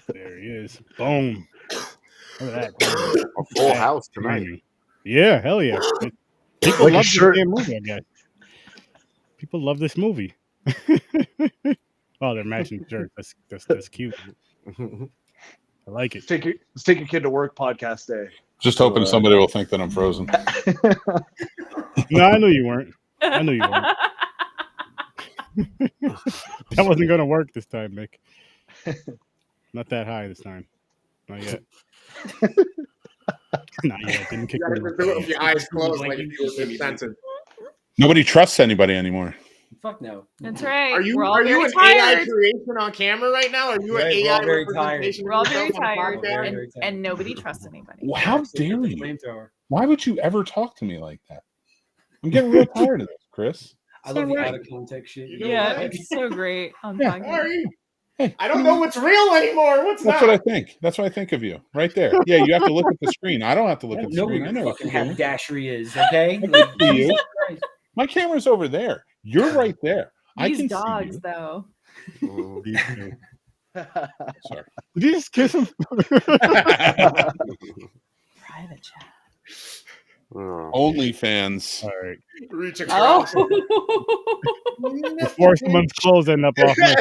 There he is. Boom. Look at that. A full house tonight. Yeah, hell yeah. People love this damn movie, I guess. People love this movie. Oh, they're matching shirts. That's cute. I like it. Let's take your kid to work podcast day. Just hoping somebody will think that I'm frozen. No, I knew you weren't. That wasn't going to work this time, Mick. Not that high this time. Not yet. Not yet. Didn't kick You gotta do it with your eyes closed like if you were censored. Nobody trusts anybody anymore. Fuck no. That's right. Are you an AI creation on camera right now? Are you an AI very representation? We're all very of yourself on tired, podcast? and nobody trusts anybody. Well, how dare you? Why would you ever talk to me like that? I'm getting real tired of this, Chris. I love the out of context shit. Yeah, it's so great on Yeah. podcast. Sorry. I don't know what's real anymore. What's That's not? what I think. That's what I think of you, right there. Yeah, you have to look at the screen. I don't have to look at the Nobody screen. I know what fucking you're doing. haberdashery is, okay? Do you? My camera's over there. You're right there. I These can dogs, see you. though. Sorry. Did you just kiss him? Private chat. OnlyFans. All right. Reach across. Before someone's clothes end up off my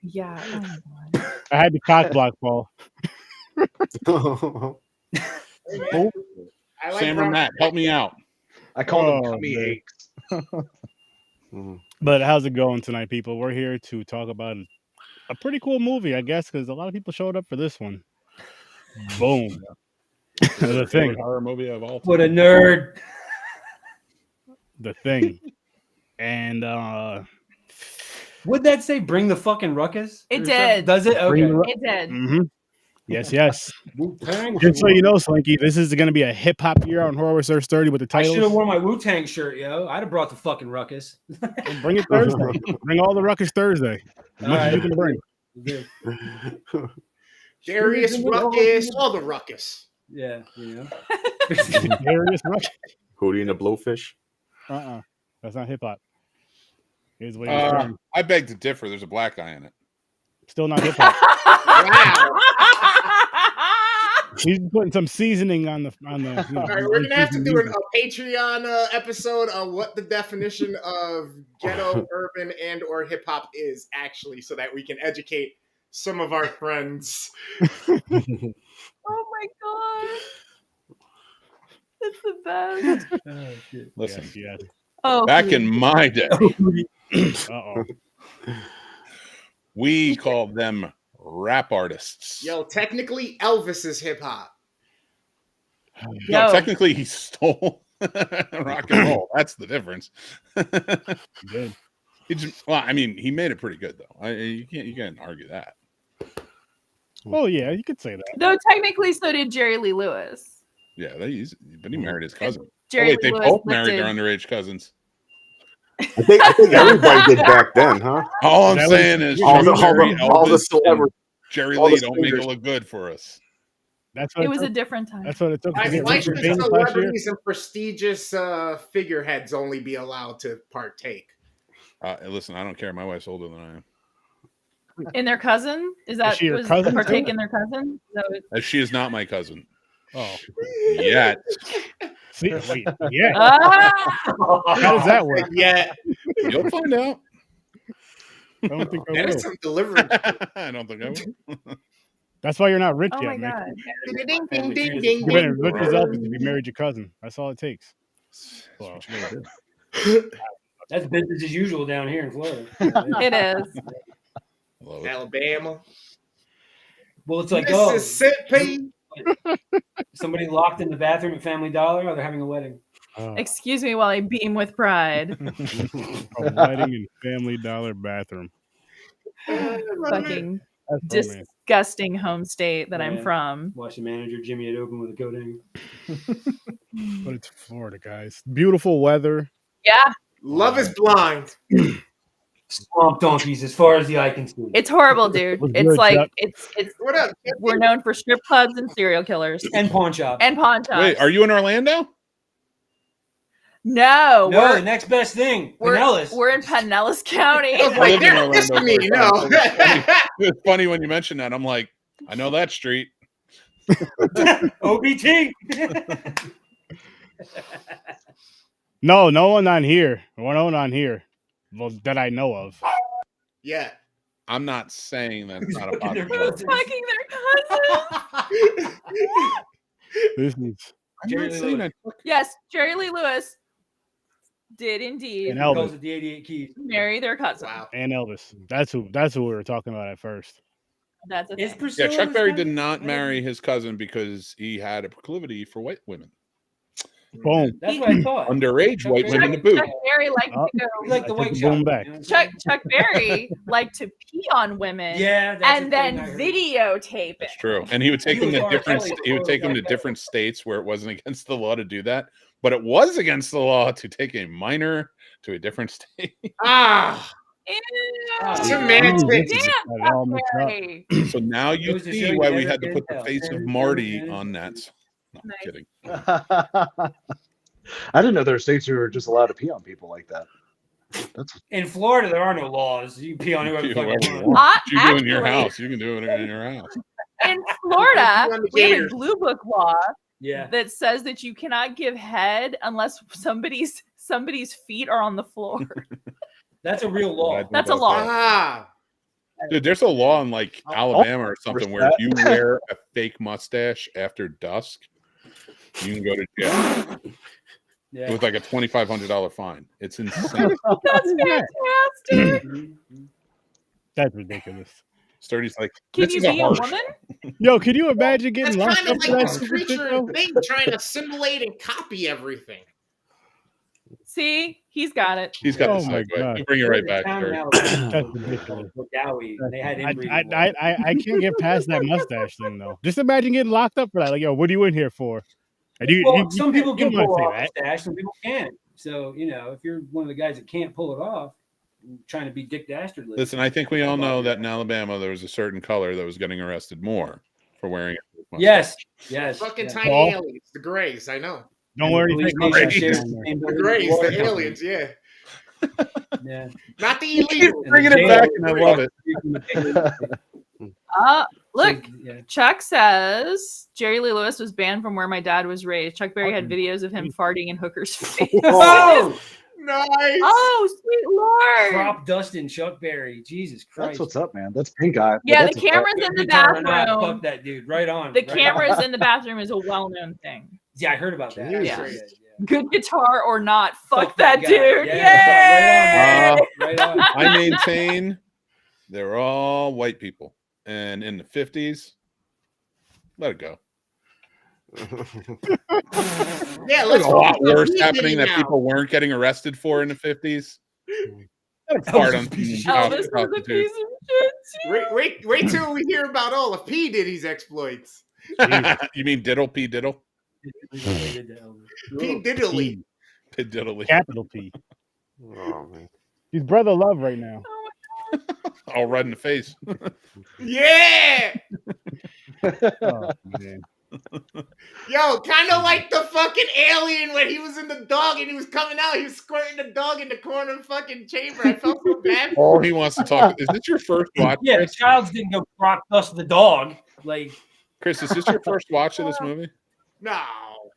Yeah. I had to cock block Paul. Sam or Matt, help me out. I call them tummy aches. But how's it going tonight, people? We're here to talk about a pretty cool movie, I guess, because a lot of people showed up for this one. Boom. The Thing. Horror movie of all time. What a nerd. The Thing. And would that say bring the fucking ruckus? It did. Does it? Okay. It did. mm-hmm. Yes. Just so you know, Slinky, this is going to be a hip hop year on HorrorWithSirSturdy with the I titles. should have worn my Wu-Tang shirt, yo. I'd have brought the fucking ruckus. Bring it Thursday. Bring all the Ruckus Thursday. As much as you can bring. Darius Ruckus, all the Ruckus. Yeah, you know. Darius Ruckus. Hootie and the Blowfish. That's not hip hop. Here's what he's doing. I beg to differ. There's a black guy in it. Still not hip hop. Wow. He's putting some seasoning on the. All right, we're gonna have to do a Patreon episode on what the definition of ghetto, urban, and/or hip hop is actually, so that we can educate some of our friends. Oh my god, it's the best. Oh, shit. Listen, Yes. Oh, back in my day, Uh-oh. we called them rap artists. Yo, technically, Elvis is hip hop. No, Yo. technically, he stole rock and roll. That's the difference. Good. Well, I mean, he made it pretty good though. You can't argue that. Oh yeah, you could say that. Though technically, so did Jerry Lee Lewis. Yeah, but he married his cousin. Jerry They Lee both Lewis married their lifted- underage cousins. I think everybody did back then, huh? All I'm That saying is all the Elvis, celebrities. Jerry all the Lee don't make it singers. look good for us. That's what It was a took. different time. That's what it took. To Why get should Richard famous last year. celebrities and prestigious figureheads only be allowed to partake? Listen, I don't care. My wife's older than I am. In their cousin? Is that she your was cousin, partake too? in their cousin? Is that what- She is not my cousin Oh, yet. see, wait, yeah. Ah! How does that work? Yeah, You'll find out. I don't think I that will. is some delivery. I don't think I will. That's why you're not rich Oh yet, my man. god. Ding, ding, ding, You ding, better ding. rich as Elvis if you married your cousin. That's all it takes. Well, That's business as usual down here in Florida. It is. Love it. Alabama, Well, it's like, Mississippi. somebody locked in the bathroom at Family Dollar, or they're having a wedding. Excuse me while I beam with pride. a wedding and Family Dollar bathroom. Fucking That's romance. disgusting home state that I'm Yeah. from. Watch the manager Jimmy had open with a coat hanger. But it's Florida, guys. Beautiful weather. Yeah. Love is blind. Swamp donkeys, as far as the eye can see. It's horrible, dude. What's It's good, like Chuck? it's What up? we're known for strip clubs and serial killers And pawn shops. and pawn shops. Wait, are you in Orlando? No, No, the next best thing. Pinellas. we're in Pinellas County. I was I like, lived in they're Orlando dissing me. for a No. It's funny when you mention that. I'm like, I know that street. OBT. No one on here. No one on here. Well, that I know of. Yeah. I'm not saying that's not a Fucking their possibility. Fucking their cousin. This is I'm Jerry not Lee saying Lewis. that. Yes, Jerry Lee Lewis did indeed And Calls Elvis. it the 88 keys. marry their cousin. Wow. And Elvis. That's who we were talking about at first. That's a Is thing. Priscilla Yeah, Chuck his Berry cousin? did not marry his cousin because he had a proclivity for white women. Boom. That's what I thought. Underage white Chuck women to boot. Chuck Berry liked Oh. to go. He's like the I white took the shop. boom back. you know what I'm Chuck Berry liked to pee on women. Yeah, that's and a then thing I heard. videotape it. That's true. And he would take He them was to R. different. Kelly He would before take them to R. Kelly. different states where it wasn't against the law to do that, but it was against the law to take a minor to a different state. Ah. Ew. Semantics. Damn, Got it all Chuck mixed up. Berry. So now you Goes to show see you why we never had to can put the tell. face of Never Marty can on tell. that. No, I'm Nice. kidding. I didn't know there were states who were just allowed to pee on people like that. That's In Florida, there are no laws. You can pee on whoever the fuck Whoever you you want. want. You do it in your Actually, house. You can do it in your house. in Florida, On the we have a gators. blue book law Yeah. that says that you cannot give head unless somebody's feet are on the floor. That's a real law. That's a law. Ah. Dude, there's a law in like Alabama or something where if you that. wear a fake mustache after dusk, you can go to jail Yeah. with like a $2,500 fine. It's insane. That's fantastic. That's ridiculous. Sturdy's like, Can this you is a be a harsh. woman? Yo, could you imagine That's getting locked kind of up for like that this stupid shit, creature though? thing trying to simulate and copy everything. See, he's got it. He's got Oh the my segue. God. You bring it right back, Town in Sturdy. Alabama That's ridiculous. called Dowie, and they had inbreeding laws. I can't get past that mustache thing though. Just imagine getting locked up for that. Like, yo, what are you in here for? And Well, some people you can don't pull wanna off say a stash, some people can't. So, you know, if you're one of the guys that can't pull it off, trying to be Dick Dastardly. Listen, I think we all know that in Alabama there was a certain color that was getting arrested more for wearing it. Yes, yes. Fucking yes. tiny Paul? aliens, the Greys, I know. Don't worry, Police take nation my shares down the there. same The building Greys, with the water aliens, yeah. Yeah. Not the Keep illegal. bringing it back, and I love it. Look, Yeah. Chuck says Jerry Lee Lewis was banned from where my dad was raised. Chuck Berry had videos of him farting in hookers' faces. Oh, Nice. Oh, sweet lord! crop dusting Chuck Berry. Jesus Christ. that's what's up, man. That's pink eye. Yeah, That's the what's up. cameras in the Good time or not, bathroom. Fuck that dude. Right on. The right cameras on. in the bathroom is a well-known thing. Yeah, I heard about that. Jeez. Yeah. Yeah. Good guitar or not, fuck that that guy. dude. Yeah, Yay! Right on. I maintain they're all white people. And in the 50s, let it go. Yeah, There's let's a lot focus on worse P. happening Diddy that now. people weren't getting arrested for in the 50s. Elvis was a piece of shit. Elvis was a piece of shit too. Wait till we hear about all of P. Diddy's exploits. You mean diddle P diddle? P. Diddley. P diddly. Capital P. Oh, man. He's brother love right now. All red in the face. Yeah. Oh, man. Yo, kind of like the fucking alien when he was in the dog and he was coming out. He was squirting the dog in the corner of the fucking chamber. I felt so bad. All he wants to talk. Is this your first watch? Yeah, Chris? Childs didn't go crop dust the dog. Like, Chris, is this your first watch of this movie? No.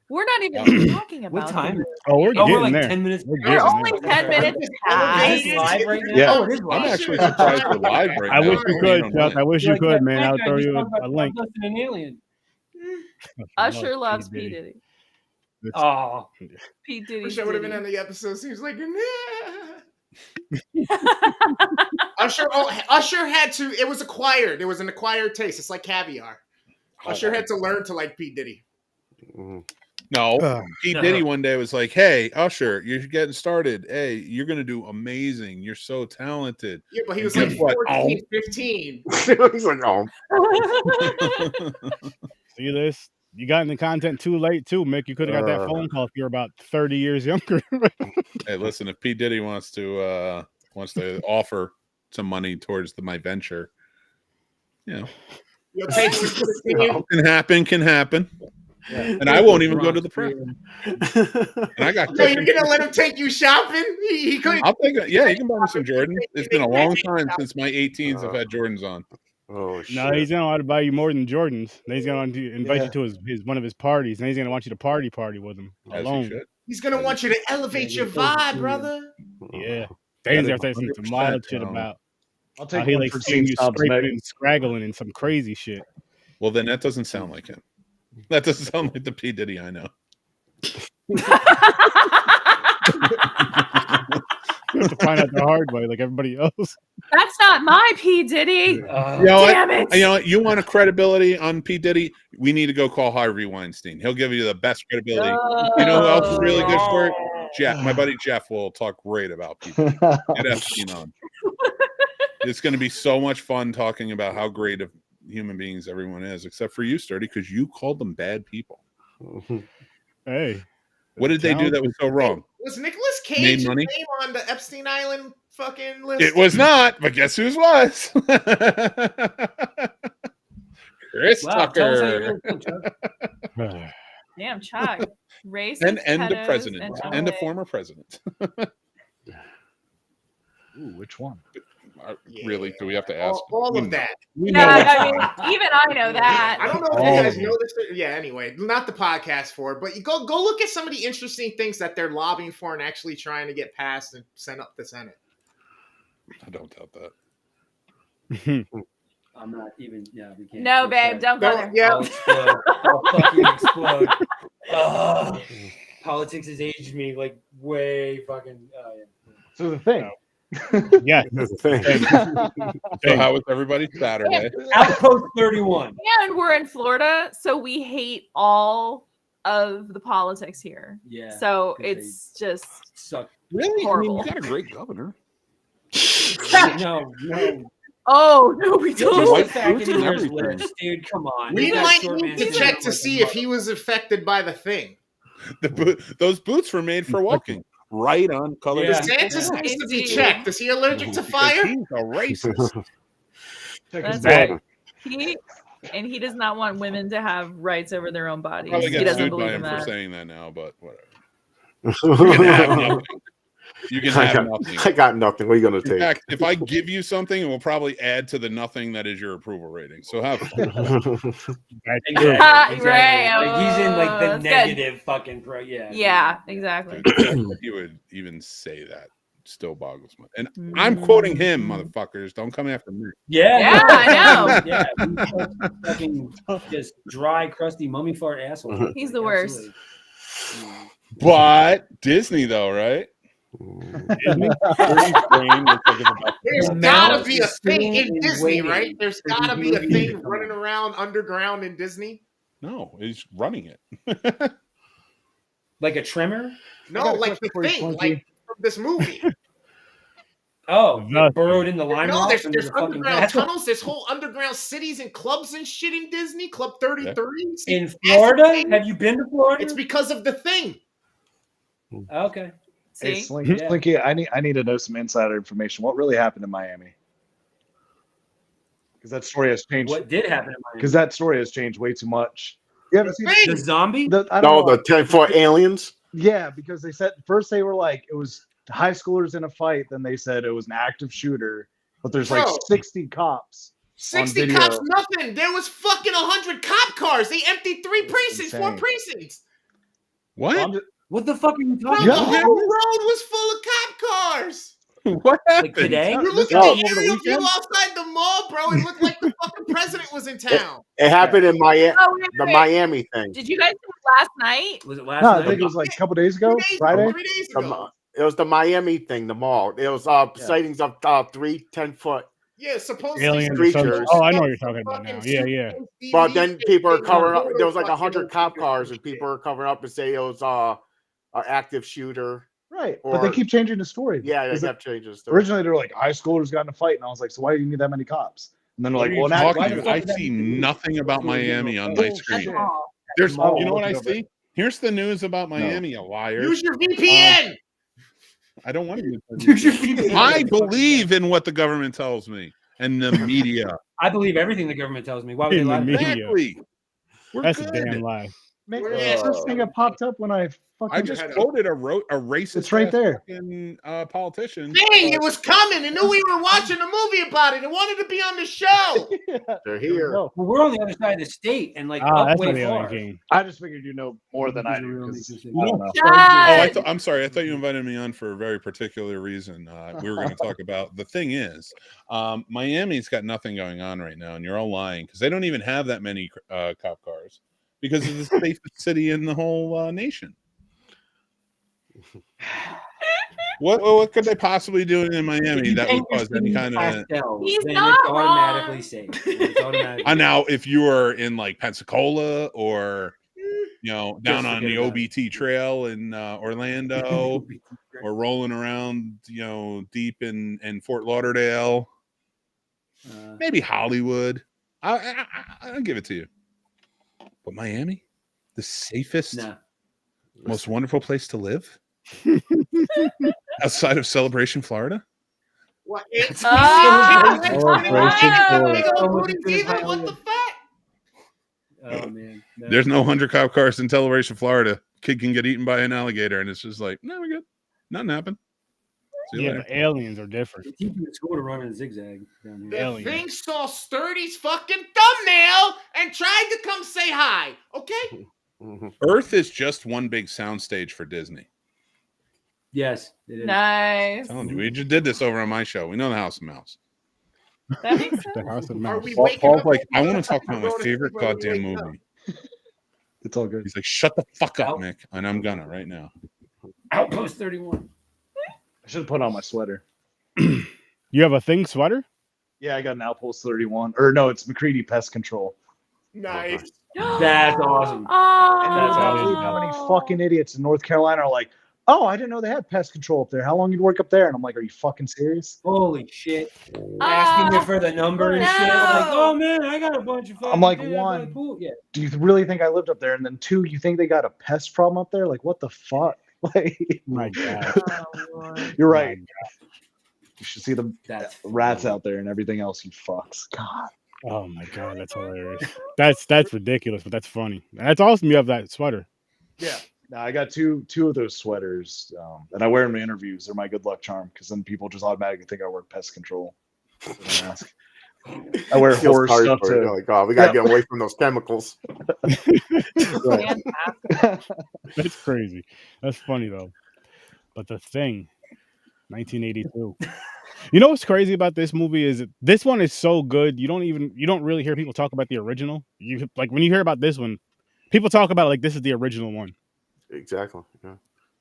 We're not even talking about what time? it. Oh, we're Oh, getting we're like there. 10 minutes. We're We're getting only there. 10 minutes Is past. this live right now? Yeah. Oh, it is I'm live. actually surprised we're live right I now. wish you could, Chuck. I wish you Like could, that man. black I'll guy throw just you talked about a link. crop dusting an alien. Usher loves P. Diddy. Oh, P. Diddy. Wish I would have been on the episode. So he was like, nah. Usher had to. It was acquired. It was an acquired taste. It's like caviar. Usher had to learn to like P. Diddy. Mhm. No, P. Diddy one day was like, "Hey, Usher, you're getting started. Hey, you're gonna do amazing. You're so talented." Yeah, but he was Guess like what? 14, 15. He's like, oh. See this? You got in the content too late, too, Mick. You could have got that phone call if you were about 30 years younger. Hey, listen, if P. Diddy wants to wants to offer some money towards my venture, You'll take it to the team. can happen. Yeah. And I won't even go to the press. And I got. So you're gonna let him take you shopping? He couldn't. I'll take it. Yeah, you can buy me some Jordan. It's been a long time since my 18s have had Jordans on. Oh shit! No, he's gonna want to buy you more than Jordans. Then he's gonna want to invite you to his one of his parties. And he's gonna want you to party with him As alone. you should. He's gonna want you to elevate your vibe, brother. Yeah, Dave's gonna say some 100%, wild shit about I'll how take he one like for seeing seeing you Stubbs scraping Meg. and scraggling and some crazy shit. Well, then that doesn't sound like him. That doesn't sound like the P. Diddy I know. You have to find out the hard way, like everybody else. That's not my P. Diddy. You know Damn what? it. You know what? You want a credibility on P. Diddy? We need to go call Harvey Weinstein. He'll give you the best credibility. You know who else is really good for it? Jeff. My buddy Jeff will talk great about people. Get Epstein on. It's going to be so much fun talking about how great of human beings everyone is, except for you, Sturdy, because you called them bad people. Hey, what did they do that was so wrong? Was Nicolas Cage's money? name on the Epstein Island fucking list? It was not, but guess whose was? Chris Wow, tell us how you Tucker. really feel, Chuck. Damn, Chuck. Racist, And the pedos, president. And the LA. former president. Ooh, which one? Really? Do we have to ask? all of that. We know Yeah, what's I mean, even I know that. I don't know if you guys know this. Yeah, anyway, not the podcast for it, but you go look at some of the interesting things that they're lobbying for and actually trying to get passed and sent up the Senate. I don't doubt that. I'm not even. Yeah, we can't. No, babe, don't go there. Yeah. I'll explode. I'll fucking explode. Ugh. Politics has aged me like way fucking. So the thing. yeah. That's the thing. So how was everybody Saturday? Outpost 31. And we're in Florida, so we hate all of the politics here. Yeah. So 'cause it's just Suck. Really? Horrible. I mean, you got a great governor. No. oh no, we don't. white Back boots in and yours everything. lives, dude. Come on. We You got might short need man to syndrome check to like see a if he was affected by the thing. Those boots were made for walking. Right on color. Yeah. DeSantis Yeah. needs to be checked. Is he allergic to fire? He's a racist. That's bad. right. He does not want women to have rights over their own bodies. Probably He get doesn't sued by believe him in for that. saying that now, but whatever. You can have nothing. You can have nothing. I got nothing. What are you gonna In take? fact, if I give you something, it will probably add to the nothing that is your approval rating. So have fun. Exactly. Right. Like, he's in like the That's good. negative fucking pro. Yeah. Yeah, exactly. You would even say that. Still boggles me. And I'm quoting him, motherfuckers. Don't come after me. Yeah. Yeah, I know. Yeah. Fucking just dry, crusty, mummy fart asshole. He's the worst. Absolutely. But Disney, though, right? Disney? There's gotta be a thing in Disney, waiting right? There's for gotta the be a movie thing to come running out. around underground in Disney. No, he's running it. Like a trimmer? No, got a like the question for you, thing, Slinky. like from this movie. Oh, Nothing. burrowed in the lime No, rock there's under the fucking underground castle? tunnels. There's whole underground cities and clubs and shit in Disney. Club 33. In Florida? Have you been to Florida? It's because of the thing. Okay. Hey, See? Slinky, Yeah. Slinky, I need to know some insider information. What really happened in Miami? Because that story has changed. What did happen in Because Miami? that story has changed way too much. You haven't seen Thing. The zombie? I don't No, know. the 10-foot aliens. Yeah, because they said first they were like it was high schoolers in a fight. Then they said it was an active shooter. But there's like Bro. 60 cops. 60 video. cops, nothing. There was fucking 100 cop cars. They emptied 3 That's precincts, 4 insane. precincts. What? I'm just- What the fuck are you Bro, talking the Yeah. about? whole road was full of cop cars. What happened? today? You look No, at over the the aerial view weekend? outside the mall, bro. It looked like the fucking president was in town. It happened in Miami. Oh, wait, The wait. Miami thing. Did you guys see it last night? Was it last No, I night? think it was like a couple days ago, 3 days, Friday. 3 days The ago. It was the Miami thing, the mall. It was sightings of 3 10-foot. Yeah, supposedly. Aliens. or something. Oh, I know what you're talking about now. Yeah, yeah. But then people are covering up. There was like fucking 100 cop cars, and shit. people are covering up and say it was an active shooter. Right. But they Or- keep changing the story. Yeah, they Because kept changing the story. originally they were like high schoolers got in a fight, and I was like, so why do you need that many cops? And then they're What like, are you well, now talking why the about? fuck I did that see happen? nothing about Miami on my screen. Bullshit. Oh. There's, Mall, you know what I look it up. see? Here's the news about Miami, you liar. Use your VPN. I don't want to. You should be- I believe in what the government tells me and the media. I believe everything the government tells me. Why would they In the lie to me? media. Exactly. We're That's good. a damn lie. Man, Yeah. the first thing that popped up when I fucking. I just quoted a racist. It's right there. Fucking, politician. Dang, it was coming. And knew we were watching a movie about it and wanted to be on the show. They're here. No, Well, we're on the other side of the state and like Ah, up that's way why the far. alien king. I just figured you know more than I do. 'Cause I don't know. Shut- I'm sorry. I thought you invited me on for a very particular reason. We were going to talk about the thing is, Miami's got nothing going on right now, and you're all lying because they don't even have that many cop cars because it's the safest city in the whole nation. What could they possibly do in Miami that would cause any kind of? He's then not it's automatically wrong. safe. It's automatically Now, if you were in like Pensacola or down Just on the forget about OBT trail in Orlando, or rolling around, deep in Fort Lauderdale, maybe Hollywood, I'll give it to you. But Miami, the safest, nah. most wonderful place to live, outside of Celebration, Florida. What? It's Oh, what the fuck? Oh man. No. There's no 100 cop cars in Celebration, Florida. Kid can get eaten by an alligator, and it's just like, no, we're good. Nothing happened. See you Yeah, later. the aliens are different. They teach you in school to run in a zigzag down The here. Alien. thing saw Sturdy's fucking thumbnail and tried to come say hi. Okay? Earth is just one big soundstage for Disney. Yes, it is. Nice. I'm telling you, we just did this over on my show. We know the House of Mouse. That makes The sense. House of Are Mouse. we Paul- waking Paul's up? like, I want to talk about my Go to favorite sleep when we goddamn wake up. movie. It's all good. He's like, shut the fuck up, Out. Mick. And I'm gonna right now. Outpost 31. I should have put on my sweater. You have a thing sweater? Yeah, I got an Outpost 31. Or no, it's McCready Pest Control. Nice. That's awesome. Oh, And That's I awesome. believe how many fucking idiots in North Carolina are like, oh, I didn't know they had pest control up there. How long you work up there? And I'm like, are you fucking serious? Holy shit. Asking me for the number and shit. I'm like, oh man, I got a bunch of fucking I'm like, shit up one, by the pool. Yeah. Do you really think I lived up there? And then two, you think they got a pest problem up there? Like, what the fuck? Like, My God. Oh, Lord. you're right. You should see the That's rats out there and everything else, you fucks. God. Oh my God, that's hilarious. That's ridiculous, but that's funny. And that's awesome. You have that sweater. Yeah. No, I got two of those sweaters, and I wear them in interviews. They're my good luck charm because then people just automatically think I work pest control. So they ask. I wear Feels horror sorry stuff for you. too. You're like, oh, we gotta get away from those chemicals. Right. That's crazy. That's funny though. But The Thing, 1982. You know what's crazy about this movie is this one is so good. You don't really hear people talk about the original. You like when you hear about this one, people talk about it like this is the original one. Exactly. Yeah.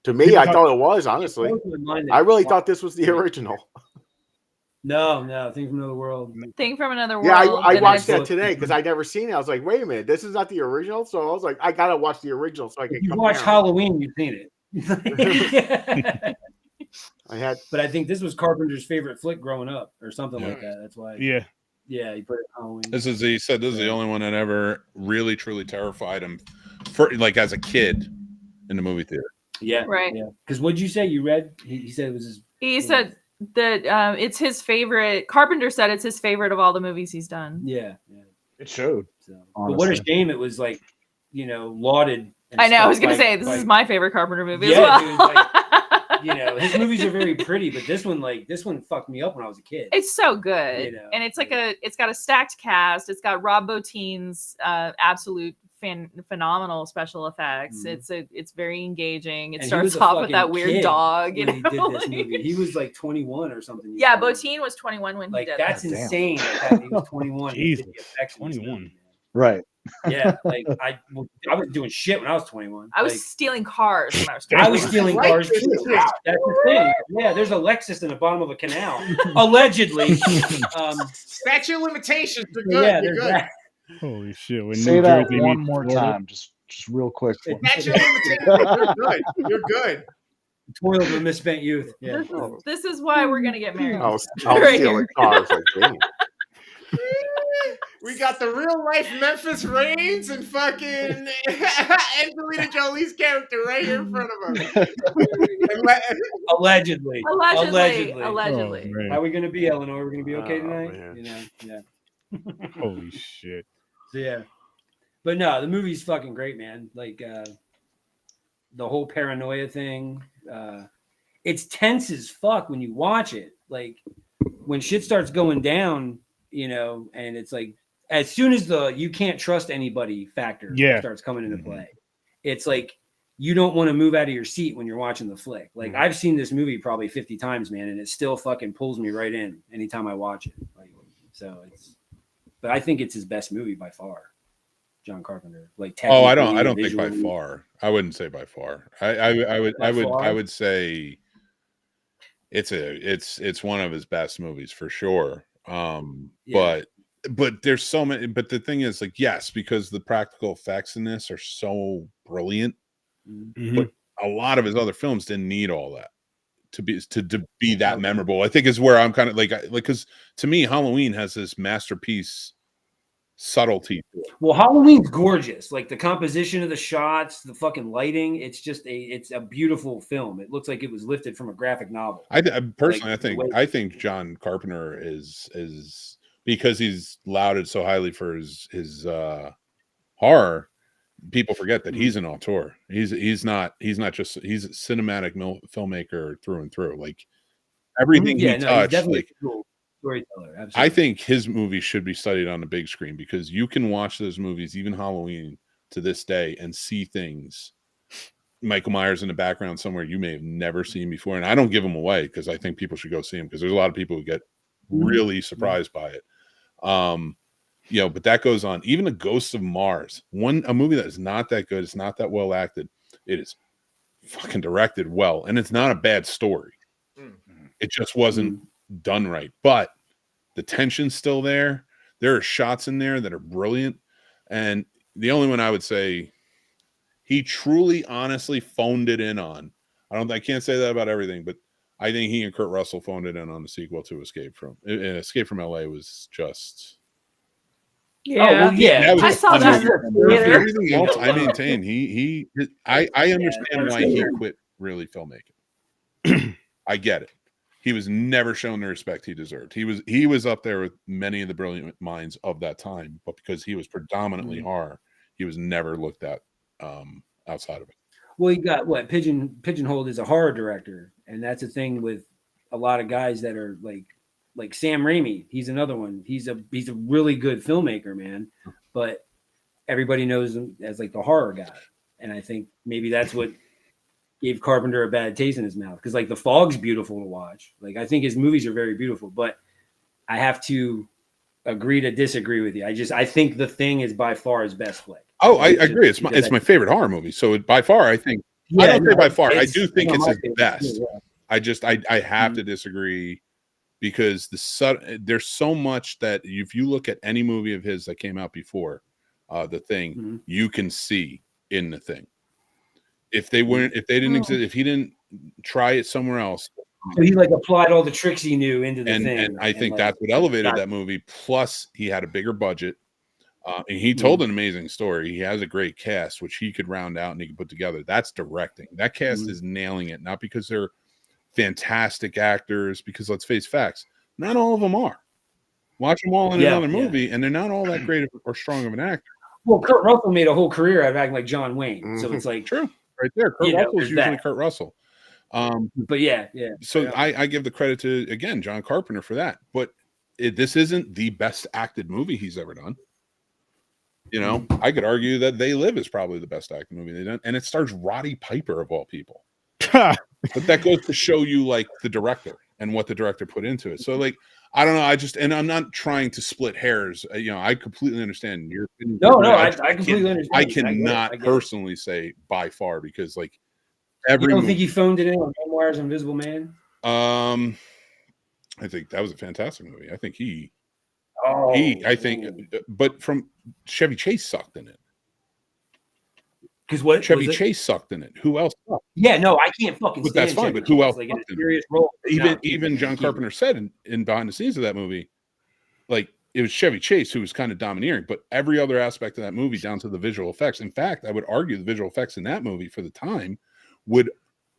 To me, I thought it was, honestly. I really thought this was the original. No, Thing from Another World. Thing from Another World. Yeah, I and watched it's- that today because I never seen it. I was like, wait a minute, this is not the original. So I was like, I gotta watch the original so I can If you compare. watch Halloween, you've seen it. I had, But I think this was Carpenter's favorite flick growing up, or something like that. That's why. Yeah. Yeah, he put it on Halloween. He said this is the only one that ever really truly terrified him for like as a kid in the movie theater. Yeah, Right. Yeah, because what'd you say? You read? He said it was his. He said that it's his favorite. Carpenter said it's his favorite of all the movies he's done. Yeah. It showed. So, but what a Honestly. shame it was like, lauded. and I know. I stuff was gonna by- say this by- is my favorite Carpenter movie Yeah, as well. dude, his movies are very pretty, but this one fucked me up when I was a kid. It's so good, You know, and it's like it's got a stacked cast. It's got Rob Bottin's absolute phenomenal special effects. Mhm. It's very engaging. It And he starts was a off with that fucking weird kid dog. You when he know? did this movie. He was like 21 or something. Yeah, Bottin was 21 when Like he did that's it. insane. That he was 21. He did Jesus, the effects in this 21. movie. Right. Yeah, like I was doing shit when I was 21. I was Like, stealing cars when I was. I was stealing Right. cars too. That's the thing. Yeah, there's a Lexus in the bottom of a canal, allegedly. Statute of limitations. You're good. Yeah, You're there's good. that. Holy shit. When Say New that Jersey one meets more Florida. time, just real quick. for me. Statute of limitations. You're good. You're good. Toil of a misspent youth. Yeah. This is why we're gonna get married. I was Right stealing here. cars. Like, damn. We got the real life Memphis Reigns and fucking Angelina Jolie's character right here in front of us. Allegedly. Allegedly. Oh, How are we gonna be, Eleanor? We're gonna be okay tonight? Man. You know, yeah. holy shit. So yeah. But no, the movie's fucking great, man. Like the whole paranoia thing. It's tense as fuck when you watch it. Like when shit starts going down, you know, and it's like as soon as the you can't trust anybody factor starts coming into play, it's like you don't want to move out of your seat when you're watching the flick. Like I've seen this movie probably 50 times, man, and it still fucking pulls me right in anytime I watch it. Like, so it's, but I think it's his best movie by far, John Carpenter. Like, I don't think by far. I wouldn't say by far. I would say it's one of his best movies for sure. But there's so many. But the thing is, like, yes, because the practical effects in this are so brilliant. But a lot of his other films didn't need all that to be that memorable. I think is where I'm kind of like because to me, Halloween has this masterpiece subtlety to it. Well, Halloween's gorgeous. Like the composition of the shots, the fucking lighting. It's just it's a beautiful film. It looks like it was lifted from a graphic novel. I personally, I think John Carpenter is because he's lauded so highly for his horror. People forget that he's an auteur. He's not just a cinematic filmmaker through and through. Like everything he touched, like storyteller. Absolutely. I think his movies should be studied on the big screen because you can watch those movies, even Halloween, to this day, and see things. Michael Myers in the background somewhere you may have never seen before, and I don't give them away because I think people should go see them because there's a lot of people who get really surprised by it. You know, but that goes on. Even The Ghosts of Mars, a movie that is not that good, it's not that well acted. It is fucking directed well, and it's not a bad story. It just wasn't done right. But the tension's still there. There are shots in there that are brilliant. And the only one I would say he truly, honestly phoned it in on. I can't say that about everything, but I think he and Kurt Russell phoned it in on the sequel to Escape from LA was just. I saw that. Everything else, I maintain I understand why he quit really filmmaking. I get it. He was never shown the respect he deserved. He was up there with many of the brilliant minds of that time, but because he was predominantly horror, he was never looked at outside of it. Well, he got pigeonholed as a horror director, and that's the thing with a lot of guys that are like Sam Raimi. He's another one. He's a really good filmmaker, man, but everybody knows him as like the horror guy, and I think maybe that's what gave Carpenter a bad taste in his mouth because like The Fog's beautiful to watch. Like I think his movies are very beautiful, but I have to agree to disagree with you. I think The Thing is by far his best flick. Oh, I agree. It's my favorite horror movie. So by far, I think I don't say by far. I do think it's his best. I have to disagree because there's so much that if you look at any movie of his that came out before The Thing, you can see in The Thing. If they didn't exist, if he didn't try it somewhere else. So he like applied all the tricks he knew into the thing. And I think that's what elevated that movie. Plus, he had a bigger budget. And he told an amazing story. He has a great cast, which he could round out and he could put together. That's directing. That cast is nailing it. Not because they're fantastic actors, because let's face facts, not all of them are. Watch them all in another movie, and they're not all that great or strong of an actor. Well, Kurt Russell made a whole career out of acting like John Wayne. So it's like true. Right there, Kurt Russell is usually Kurt Russell. But yeah. So I give the credit to again John Carpenter for that. But this isn't the best acted movie he's ever done. You know, I could argue that They Live is probably the best acted movie they've done, and it stars Roddy Piper of all people. But that goes to show you like the director and what the director put into it. So like I don't know. I'm not trying to split hairs. You know, I completely understand your opinion. I completely understand. I cannot personally say by far because like you don't think he phoned it in on Memoirs of Invisible Man? I think that was a fantastic movie. I think but from Chevy Chase sucked in it. Because what Chevy Chase sucked in it. Who else sucked? Yeah, no, I can't fucking stand that's fine, Chevy but who else? Like in a serious role. Even John Carpenter said in behind the scenes of that movie, like it was Chevy Chase who was kind of domineering, but every other aspect of that movie, down to the visual effects. In fact, I would argue the visual effects in that movie for the time would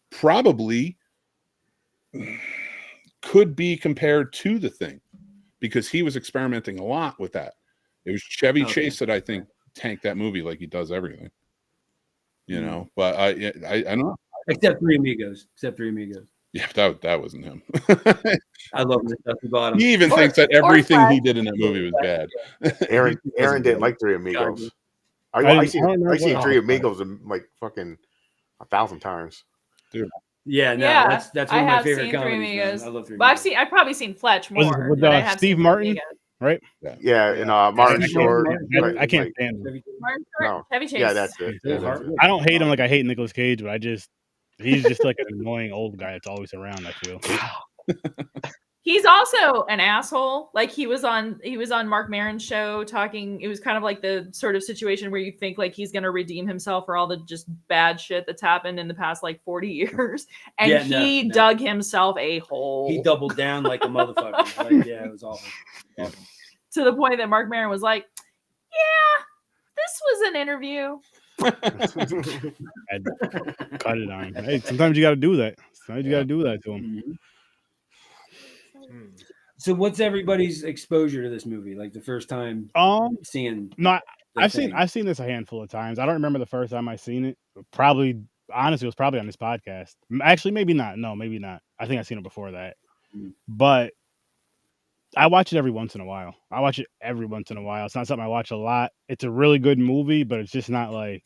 probably could be compared to The Thing, because he was experimenting a lot with that. It was Chevy Chase that I think tanked that movie like he does everything. You know, but I don't know. Except Three Amigos. Yeah, that wasn't him. I love the stuff about him. He even thinks that everything he did in that movie was bad. Aaron didn't like Three Amigos. I seen Three Amigos like fucking 1,000 times. Dude. Yeah, no, Yeah, that's one of my favorite seen comedies. Three Amigos. I love Three But Amigos. I've probably seen Fletch more. With than I have Steve seen Martin, Three Amigos. right? Yeah, and Martin Short. I can't stand him. Martin Short, No. Chevy Chase. Yeah, that's it. Yeah, that's it. I don't hate him like I hate Nicolas Cage, but he's just like an annoying old guy that's always around, I feel. He's also an asshole. Like he was on Mark Maron's show talking. It was kind of like the sort of situation where you think like he's going to redeem himself for all the just bad shit that's happened in the past like 40 years. And he dug himself a hole. He doubled down like a motherfucker. Like, yeah, it was awful. To the point that Mark Maron was like, yeah, this was an interview. I'd cut it on him. Hey, sometimes you got to do that. Sometimes you got to do that to him. Mm-hmm. So what's everybody's exposure to this movie? Like the first time seeing? I've seen this a handful of times. I don't remember the first time I seen it. Honestly, it was probably on this podcast. Actually, maybe not. No, maybe not. I think I've seen it before that. But I watch it every once in a while. It's not something I watch a lot. It's a really good movie, but it's just not like,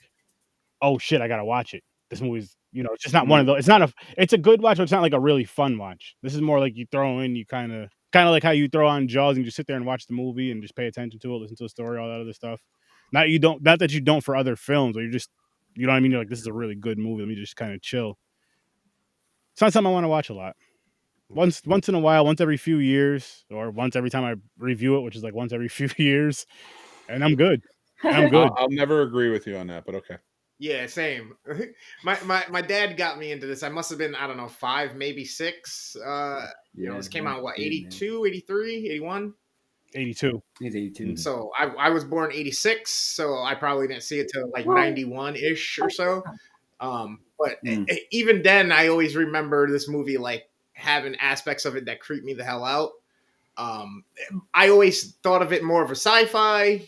oh shit, I gotta watch it. This movie's, it's just not one of those. It's a good watch, but it's not like a really fun watch. This is more like you throw in, you kind of like how you throw on Jaws and you just sit there and watch the movie and just pay attention to it, listen to the story, all that other stuff. Not that you don't for other films, or you just, you know what I mean? You're like, this is a really good movie. Let me just kind of chill. It's not something I want to watch a lot. Once in a while, once every few years, or once every time I review it, which is like once every few years, and I'm good. I'll never agree with you on that, but okay. Yeah, same. My dad got me into this. I must have been, I don't know, 5, maybe 6. This came out, 82, 83, 81? 82. He's 82. So I was born 86, so I probably didn't see it till like 91-ish or so. But even then, I always remember this movie like having aspects of it that creep me the hell out. I always thought of it more of a sci-fi.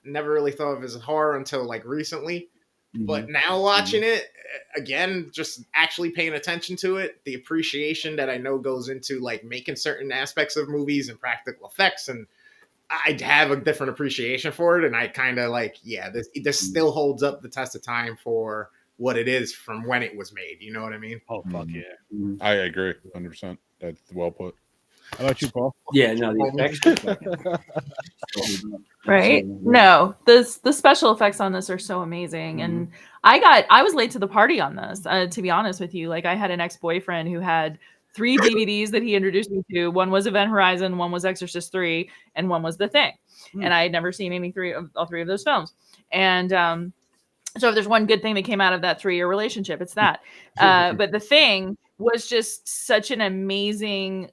Never really thought of it as a horror until like recently. But now watching it again, just actually paying attention to it, the appreciation that I know goes into like making certain aspects of movies and practical effects, and I have a different appreciation for it. And I kind of like, this still holds up the test of time for what it is from when it was made. You know what I mean? Oh, fuck yeah. I agree 100%. That's well put. How about you, Paul? Yeah, no, the effects. Right? No, the special effects on this are so amazing. And I was late to the party on this, to be honest with you. Like I had an ex-boyfriend who had 3 DVDs that he introduced me to. One was Event Horizon, one was Exorcist 3, and one was The Thing. And I had never seen all 3 of those films. And so if there's one good thing that came out of that 3-year relationship, it's that. But The Thing was just such an amazing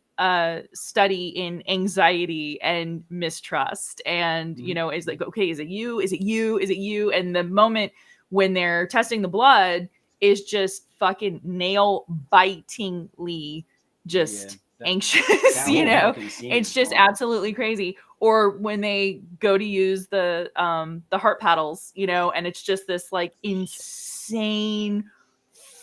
study in anxiety and mistrust. And, it's like, okay, is it you? Is it you? Is it you? And the moment when they're testing the blood is just fucking nail bitingly just anxious, it's just absolutely crazy. Or when they go to use the heart paddles, and it's just this like insane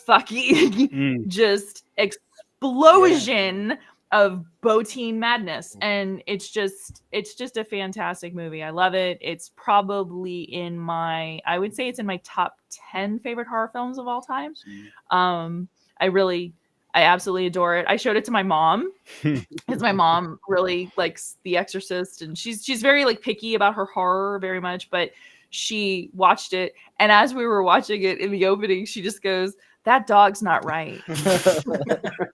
fucking just explosion of Botine madness. And it's just a fantastic movie. I love it. It's probably I would say it's in my top 10 favorite horror films of all time. I absolutely adore it. I showed it to my mom because my mom really likes The Exorcist, and she's very like picky about her horror very much, but she watched it. And as we were watching it in the opening, she just goes, that dog's not right.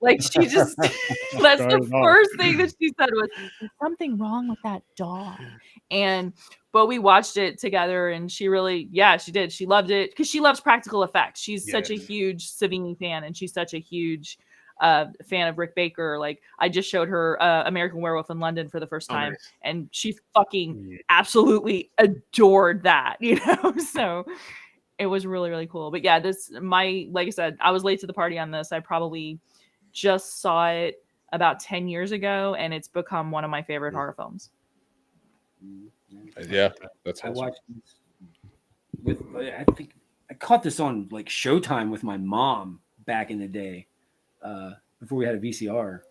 Like she just, that's the first thing that she said was, there's something wrong with that dog. But we watched it together and she really, she did. She loved it because she loves practical effects. She's such a huge Savini fan, and she's such a huge fan of Rick Baker. Like I just showed her American Werewolf in London for the first time, nice. and she fucking absolutely adored that, you know. So it was really, really cool. But yeah, like I said, I was late to the party on this. I probably just saw it about 10 years ago, and it's become one of my favorite horror films. Yeah, that's I awesome. watched this with, I think I caught this on like Showtime with my mom back in the day, before we had a VCR.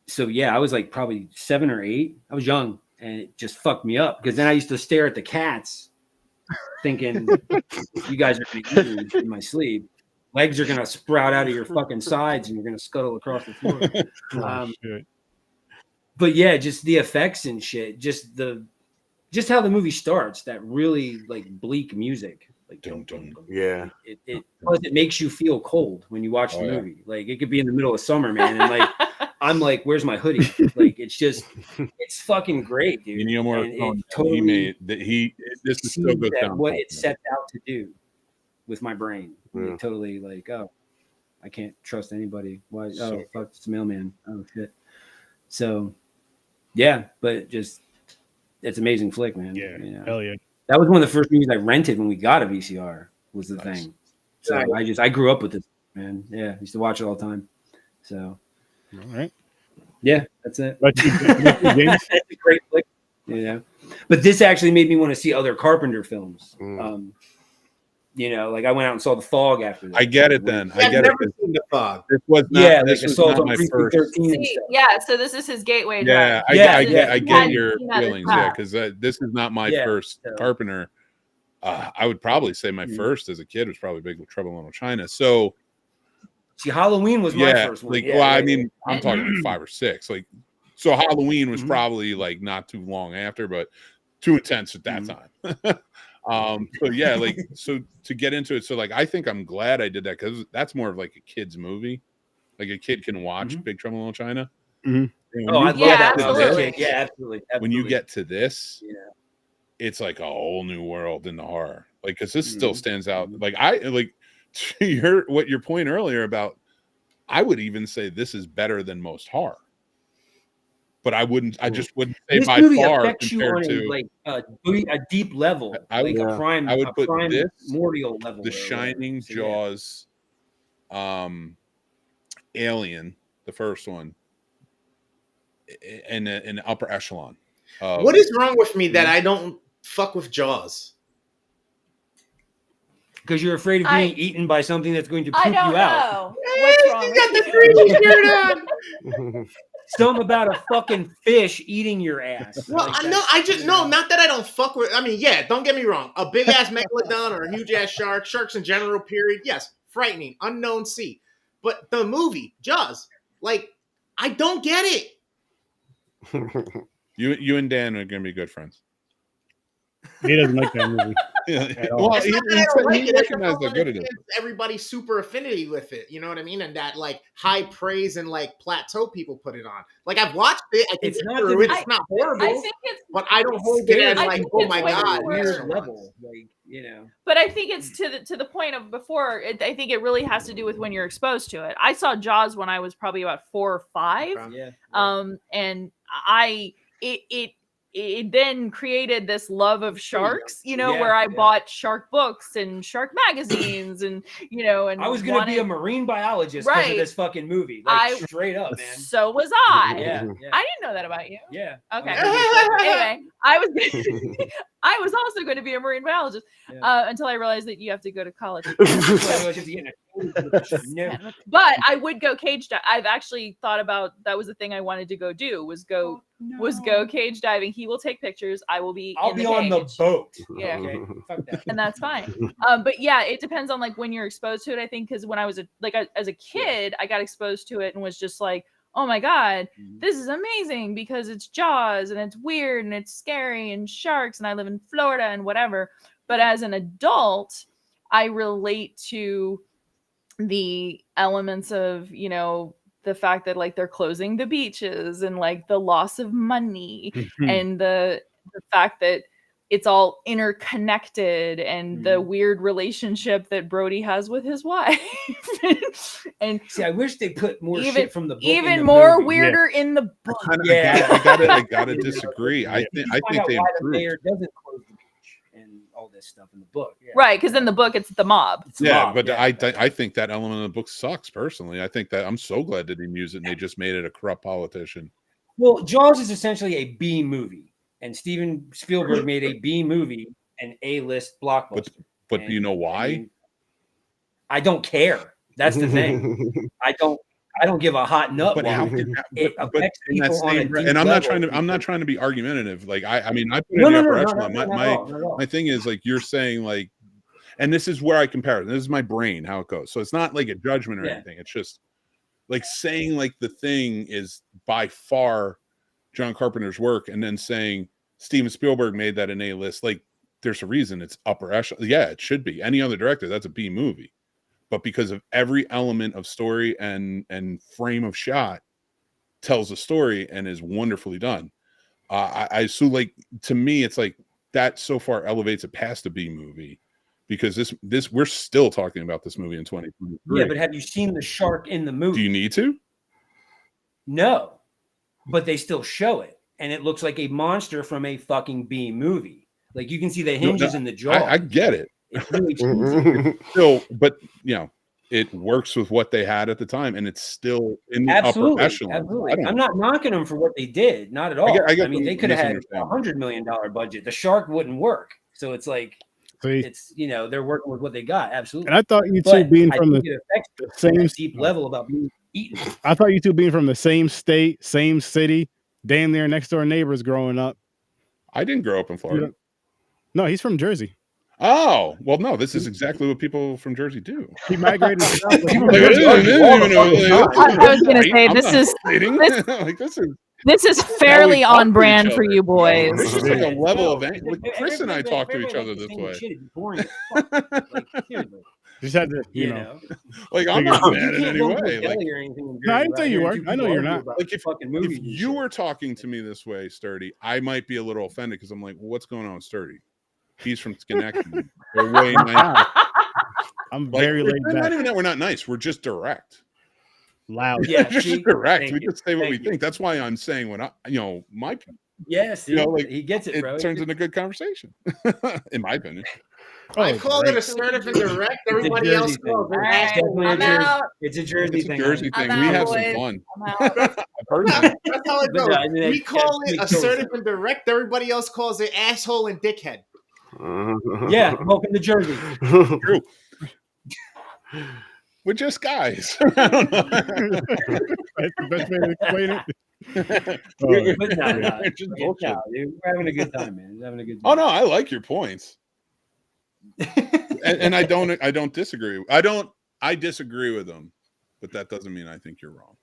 So yeah, I was like probably 7 or 8. I was young, and it just fucked me up because then I used to stare at the cats, thinking, "You guys are gonna eat me in my sleep. Legs are gonna sprout out of your fucking sides, and you're gonna scuttle across the floor." But yeah, just the effects and shit, just how the movie starts, that really like bleak music, like yeah, it makes you feel cold when you watch the movie. Like it could be in the middle of summer, man, and like I'm like, where's my hoodie? Like it's fucking great, dude. You know more. And He made that. This is still goes down. What it set out to do with my brain. Yeah. Like, totally like, oh, I can't trust anybody. Why? Oh, fuck, it's the mailman. Oh shit. So, yeah, but just it's amazing flick, man. Yeah, you know? hell yeah. That was one of the first movies I rented when we got a VCR. Was the thing. So I grew up with this, man. Yeah, I used to watch it all the time. So, all right. Yeah, that's it. That's a great flick. You know, but this actually made me want to see other Carpenter films. You know, like I went out and saw The Fog after that. I get it then. I get never it. seen The Fog. This was not, yeah, this like was Assault not on my first. 13. Yeah, so this is his gateway. Yeah, I get your feelings. Yeah, because this is not my first Carpenter. I would probably say my first as a kid was probably Big Trouble in Little China. So, see, Halloween was my first one. Like, well, I mean, I'm talking like 5 or 6. Like, so Halloween was probably like not too long after, but too intense at that time. So yeah, like, so to get into it, so like, I think I'm glad I did that because that's more of like a kid's movie, like a kid can watch Big Trouble in Little China. Oh, I love that. Absolutely. Yeah, absolutely. When you get to this, it's like a whole new world in the horror, like because this still stands out. Like to your point earlier about, I would even say this is better than most horror. But I just wouldn't say this by movie far affects compared you to like a deep level, I like a prime. I would put this primordial level. The Shining, so, Jaws, Alien, the first one, and an upper echelon. What is wrong with me that I don't fuck with Jaws? Because you're afraid of being eaten by something that's going to poop you out. What's wrong? You got the 3D shirt on. Something about a fucking fish eating your ass. Well, like not that I don't fuck with. I mean, yeah, don't get me wrong. A big ass megalodon or a huge ass shark, sharks in general, period. Yes, frightening, unknown sea. But the movie Jaws, like, I don't get it. You and Dan are gonna be good friends. He doesn't like that movie. Well, he recognized how good it is. Everybody's super affinity with it, you know what I mean? And that like high praise and like plateau people put it on. Like I've watched it, I can get through it. It's not horrible, but I don't hold it as like, oh my god, weird level, like you know. But I think it's to the point of before. I think it really has to do with when you're exposed to it. I saw Jaws when I was probably about 4 or 5. Yeah. And it then created this love of sharks, you know, where I bought shark books and shark magazines and, you know, and I was going to be a marine biologist because of this fucking movie. Like straight up, man. So was I. Yeah. I didn't know that about you. Yeah. Okay. Anyway, I was also going to be a marine biologist until I realized that you have to go to college. But I would go cage dive. I've actually thought about that was the thing I wanted to go do was go cage diving. He will take pictures. I'll be on the boat. Yeah. Okay. Fuck that. And that's fine. But yeah, it depends on like when you're exposed to it, I think, because when I was as a kid, I got exposed to it and was just like, oh my god, this is amazing because it's Jaws and it's weird and it's scary and sharks and I live in Florida and whatever. But as an adult, I relate to the elements of, you know, the fact that like they're closing the beaches and like the loss of money and the fact that it's all interconnected, and the weird relationship that Brody has with his wife. And see, I wish they put more shit from the book. Even more weirder in the book. I gotta disagree. I think they the improved. mayor doesn't close the beach and all this stuff in the book. Yeah. Right, because in the book it's the mob. I think that element of the book sucks personally. I think that I'm so glad they didn't use it and they just made it a corrupt politician. Well, Jaws is essentially a B movie, and Steven Spielberg made a B movie, an A-list blockbuster. But do you know why? I don't care. That's the thing. I don't give a hot nut. But how can it affects people on a deep and I'm level. not trying to be argumentative. Like I mean, I put it in the upper echelon. My thing is like you're saying like, and this is where I compare it. This is my brain how it goes. So it's not like a judgment or anything. It's just like saying like The Thing is by far John Carpenter's work, and then saying Steven Spielberg made that an A-list. Like there's a reason it's upper echelon. Yeah, it should be. Any other director, that's a B movie. But because of every element of story and frame of shot tells a story and is wonderfully done. So like to me, it's like that so far elevates it past a B movie, because this we're still talking about this movie in 2023. Yeah, but have you seen the shark in the movie? Do you need to? No, but they still show it, and it looks like a monster from a fucking B movie. Like you can see the hinges in the jaw. I get it. It's really cheesy. Still, but you know, it works with what they had at the time, and it's still in the upper echelon. Absolutely, I'm not knocking them for what they did, not at all. I mean, they could have had $100 million budget. The shark wouldn't work, so it's like it's they're working with what they got. Absolutely. And I thought you two being from the same deep level about being eaten. I thought you two being from the same state, same city, damn near next door neighbors growing up. I didn't grow up in Florida. No, he's from Jersey. Oh, well, no, this is exactly what people from Jersey do. He migrated. I was going to say, this is fairly on brand for you boys. This is like a level of Chris and I talk to each other this way. Just had to, you know, like I'm not mad in any way. Like, no, I didn't say you were. I know you're not. Like if you were talking to me this way, Sturdy, I might be a little offended because I'm like, well, what's going on with Sturdy? He's from Schenectady. They're way nice. I'm very laid back. Not even that we're not nice. We're just direct. Loud. Yeah, just direct. We just say what we think. that's why I'm saying what my. Yes, like, he gets it, bro. It turns into a good conversation, in my opinion. I call it assertive and direct. Everybody else calls it. It's a Jersey thing. We have some fun. That's how it goes. We call it assertive and direct. Everybody else calls it asshole and dickhead. Yeah, welcome to Jersey. True. We're just guys. I don't know. That's the best way to explain it. We're having a good time, man. We're having a good time. Oh no, I like your points. and I don't disagree. I disagree with them, but that doesn't mean I think you're wrong.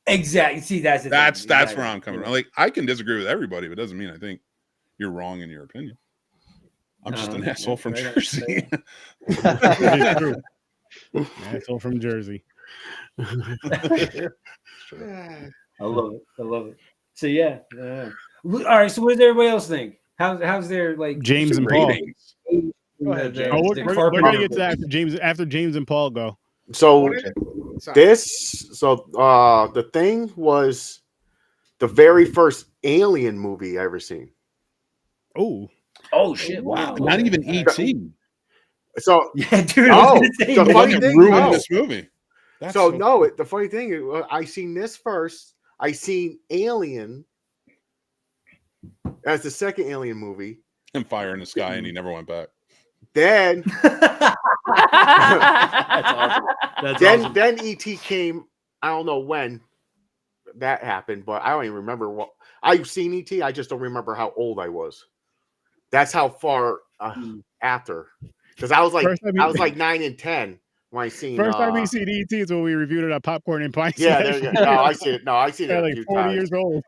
Exactly. See, that's where I'm coming from. Like I can disagree with everybody, but it doesn't mean I think you're wrong in your opinion. I'm just an asshole from Jersey. True. Asshole from Jersey. I love it. So yeah. All right. So what does everybody else think? How's their like James and Paul? Go ahead, James. We're gonna get to after James and Paul go. So the Thing was the very first Alien movie I ever seen. Oh shit! Wow. Not even E.T. So yeah, dude. The funny thing ruined this movie. The funny thing is, I seen this first. I seen Alien as the second Alien movie. And Fire in the Sky, and he never went back. Then that's awesome. Awesome. Then E.T. came. I don't know when that happened, but I don't even remember what I've seen E.T. I just don't remember how old I was. That's how far after, because I was like 9 and 10 when I seen. First time we seen E.T. is when we reviewed it at Popcorn and Pints. Yeah, there you go. No, I seen it. No, I seen it like 40 years old.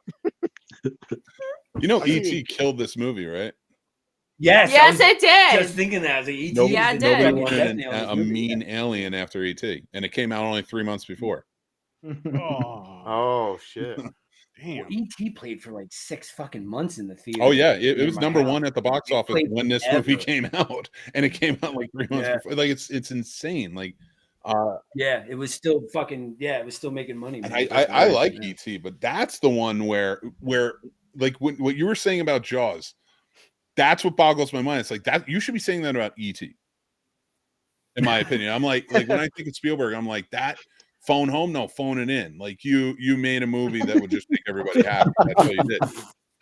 You know, E.T. killed this movie, right? Yes, it did. Just thinking that as E.T. Yeah, it did. Nobody wanted a mean alien after E.T. and it came out only 3 months before. Oh shit! Damn. E.T. played for like 6 fucking months in the theater. Oh yeah, it near was my number house. one at the box It office played when this forever. movie came out, and it came out like 3 months Yeah. before. Like it's insane. Like, Yeah, it was still fucking. Yeah, it was still making money. and man. I like E.T., but that's the one where like what you were saying about Jaws, that's what boggles my mind. It's like that you should be saying that about E.T. In my opinion, I'm like when I think of Spielberg, I'm like that. Phone home, no, phone it in. Like you made a movie that would just make everybody happy. That's what you did.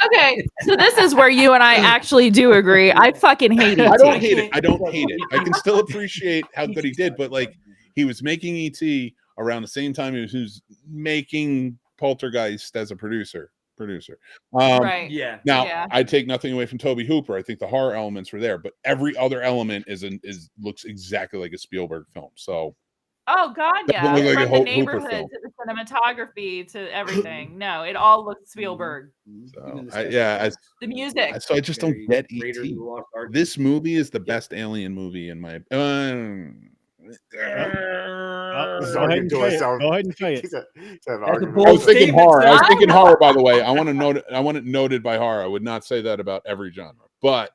Okay, so this is where you and I actually do agree. I fucking hate it. I don't hate it. I don't hate it. I can still appreciate how good he did, but like he was making E.T. around the same time he was making Poltergeist as a producer. Right. Yeah. Now Yeah. I take nothing away from Toby Hooper. I think the horror elements were there, but every other element looks exactly like a Spielberg film. So Oh God, yeah. Doesn't look like a From the Hooper neighborhood film. to the cinematography to everything. No, it all looks Spielberg. Even the I- special yeah, effects. The music. so I just don't Very get Raiders of E.T. the Lost Ark. This movie is the best alien movie in my. Go ahead and say it. Go ahead and say it. He's a That's a argument. bold I was thinking statement, horror. I was son. thinking horror. By the way, I want it noted by horror. I would not say that about every genre, but